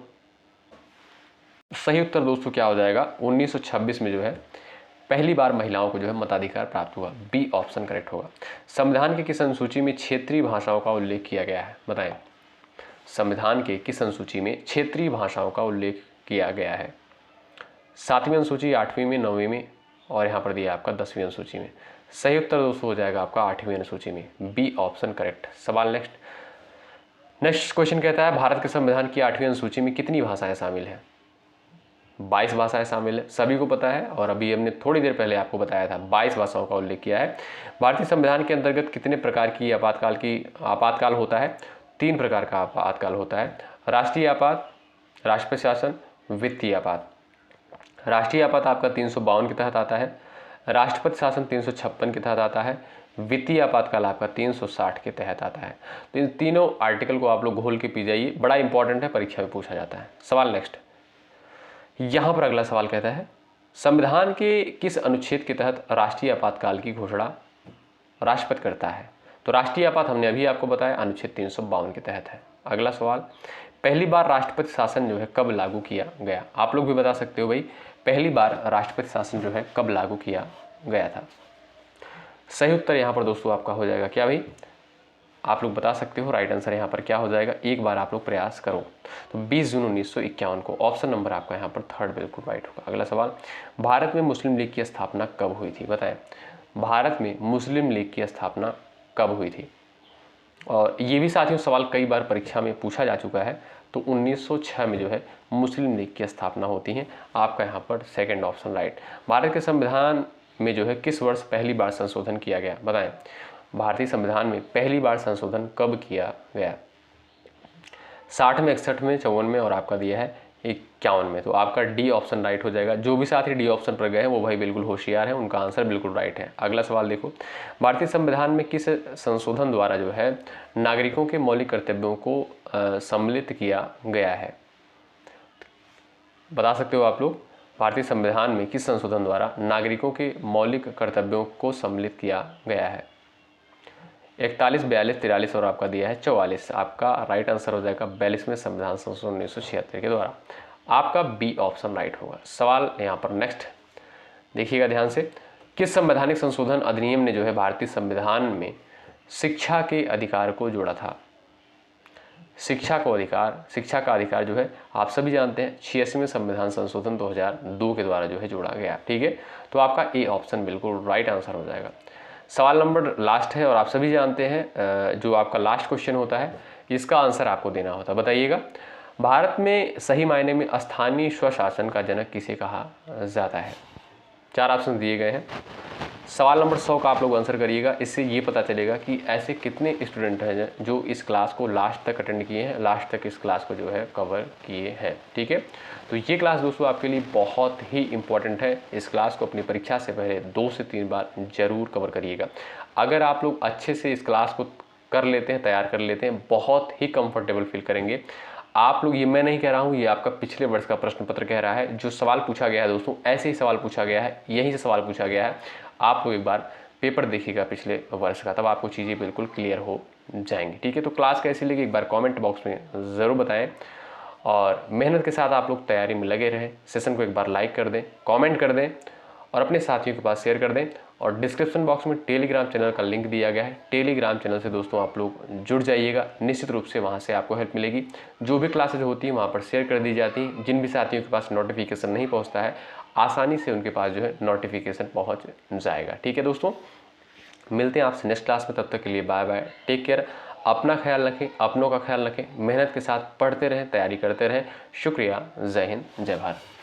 S1: सही उत्तर दोस्तों क्या हो जाएगा? 1926 में जो है पहली बार महिलाओं को जो है मताधिकार प्राप्त हुआ, बी ऑप्शन करेक्ट होगा। संविधान के किस अनुसूची में क्षेत्रीय भाषाओं का उल्लेख किया गया है बताएं? संविधान के किस अनुसूची में क्षेत्रीय भाषाओं का उल्लेख किया गया है? 7वीं अनुसूची, 8वीं में, 9वीं में, और यहाँ पर दिया आपका 10वीं अनुसूची में। सही उत्तर दोस्तों हो जाएगा आपका 8वीं अनुसूची में, बी ऑप्शन करेक्ट। सवाल नेक्स्ट क्वेश्चन कहता है भारत के संविधान की 8वीं अनुसूची में कितनी भाषाएं शामिल हैं? 22 भाषाएं शामिल है, सभी को पता है, और अभी हमने थोड़ी देर पहले आपको बताया था 22 भाषाओं का उल्लेख किया है। भारतीय संविधान के अंतर्गत कितने प्रकार की आपातकाल होता है? 3 प्रकार का आपातकाल होता है, राष्ट्रीय आपात, राष्ट्रपति शासन, वित्तीय आपात। राष्ट्रीय आपात आपका 352 के तहत आता है, राष्ट्रपति शासन 356 के तहत आता है, वित्तीय आपातकाल आपका 360 के तहत आता है। तो इन तीनों आर्टिकल को आप लोग घोल के पी जाइए, बड़ा इंपॉर्टेंट है, परीक्षा में पूछा जाता है। सवाल नेक्स्ट, यहाँ पर अगला सवाल कहता है संविधान के किस अनुच्छेद के तहत राष्ट्रीय आपातकाल की घोषणा राष्ट्रपति करता है? तो राष्ट्रीय आपात हमने अभी आपको बताया अनुच्छेद 352 के तहत है। अगला सवाल, पहली बार राष्ट्रपति शासन जो है कब लागू किया गया? आप लोग भी बता सकते हो भाई, पहली बार राष्ट्रपति शासन जो है कब लागू किया गया था? सही उत्तर यहाँ पर दोस्तों आपका हो जाएगा क्या भाई? आप लोग बता सकते हो, राइट आंसर यहाँ पर क्या हो जाएगा? एक बार आप लोग प्रयास करो। तो 20 जून 1951 को, ऑप्शन नंबर आपका यहाँ पर थर्ड बिल्कुल राइट होगा। अगला सवाल, भारत में मुस्लिम लीग की स्थापना कब हुई थी बताएं? भारत में मुस्लिम लीग की स्थापना कब हुई थी? और ये भी साथियों सवाल कई बार परीक्षा में पूछा जा चुका है, तो 1906 में जो है मुस्लिम लीग की स्थापना होती है। आपका यहाँ पर सेकंड ऑप्शन राइट। भारत के संविधान में जो है किस वर्ष पहली बार संशोधन किया गया, बताएं। भारतीय संविधान में पहली बार संशोधन कब किया गया? 60 में, 61 में, 54 में और आपका दिया है 51 में। तो आपका डी ऑप्शन राइट हो जाएगा। जो भी साथी डी ऑप्शन पर गए हैं वो भाई बिल्कुल होशियार है, उनका आंसर बिल्कुल राइट है। अगला सवाल देखो, भारतीय संविधान में किस संशोधन द्वारा जो है नागरिकों के मौलिक कर्तव्यों को सम्मिलित किया गया है? बता सकते हो आप लोग, भारतीय संविधान में किस संशोधन द्वारा नागरिकों के मौलिक कर्तव्यों को सम्मिलित किया गया है? 41, 42, 43 और आपका दिया है 44। आपका राइट आंसर हो जाएगा 42वें संविधान संशोधन 1976 के द्वारा। आपका बी ऑप्शन राइट होगा। सवाल यहाँ पर नेक्स्ट देखिएगा ध्यान से, किस संवैधानिक संशोधन अधिनियम ने जो है भारतीय संविधान में शिक्षा के अधिकार को जोड़ा था? शिक्षा का अधिकार जो है आप सभी जानते हैं 86वें संविधान संशोधन 2002 के द्वारा जो है जोड़ा गया। ठीक है, तो आपका ए ऑप्शन बिल्कुल राइट आंसर हो जाएगा। सवाल नंबर लास्ट है और आप सभी जानते हैं जो आपका लास्ट क्वेश्चन होता है इसका आंसर आपको देना होता है। बताइएगा, भारत में सही मायने में स्थानीय स्वशासन का जनक किसे कहा जाता है? 4 ऑप्शन दिए गए हैं। सवाल नंबर 100 का आप लोग आंसर करिएगा। इससे ये पता चलेगा कि ऐसे कितने स्टूडेंट हैं जो इस क्लास को लास्ट तक अटेंड किए हैं, लास्ट तक इस क्लास को जो है कवर किए हैं। ठीक है, तो ये क्लास दोस्तों आपके लिए बहुत ही इंपॉर्टेंट है। इस क्लास को अपनी परीक्षा से पहले 2 से 3 बार जरूर कवर करिएगा। अगर आप लोग अच्छे से इस क्लास को कर लेते हैं, तैयार कर लेते हैं, बहुत ही कंफर्टेबल फील करेंगे आप लोग। ये मैं नहीं कह रहा हूँ, ये आपका पिछले वर्ष का प्रश्न पत्र कह रहा है। जो सवाल पूछा गया है दोस्तों, ऐसे ही सवाल पूछा गया है, यहीं से सवाल पूछा गया है। आप लोग एक बार पेपर देखिएगा पिछले वर्ष का, तब आपको चीज़ें बिल्कुल क्लियर हो जाएंगी। ठीक है, तो क्लास कैसी लगी एक बार कमेंट बॉक्स में ज़रूर बताएं और मेहनत के साथ आप लोग तैयारी में लगे रहें। सेशन को एक बार लाइक कर दें, कमेंट कर दें और अपने साथियों के पास शेयर कर दें। और डिस्क्रिप्शन बॉक्स में टेलीग्राम चैनल का लिंक दिया गया है। टेलीग्राम चैनल से दोस्तों आप लोग जुड़ जाइएगा, निश्चित रूप से वहाँ से आपको हेल्प मिलेगी। जो भी क्लासेज होती हैं वहाँ पर शेयर कर दी जाती हैं। जिन भी साथियों के पास नोटिफिकेशन नहीं पहुँचता है, आसानी से उनके पास जो है नोटिफिकेशन पहुँच जाएगा। ठीक है दोस्तों, मिलते हैं आपसे नेक्स्ट क्लास में। तब तक के लिए बाय बाय, टेक केयर। अपना ख्याल रखें, अपनों का ख्याल रखें, मेहनत के साथ पढ़ते रहें, तैयारी करते रहें। शुक्रिया, जय हिंद, जय भारत।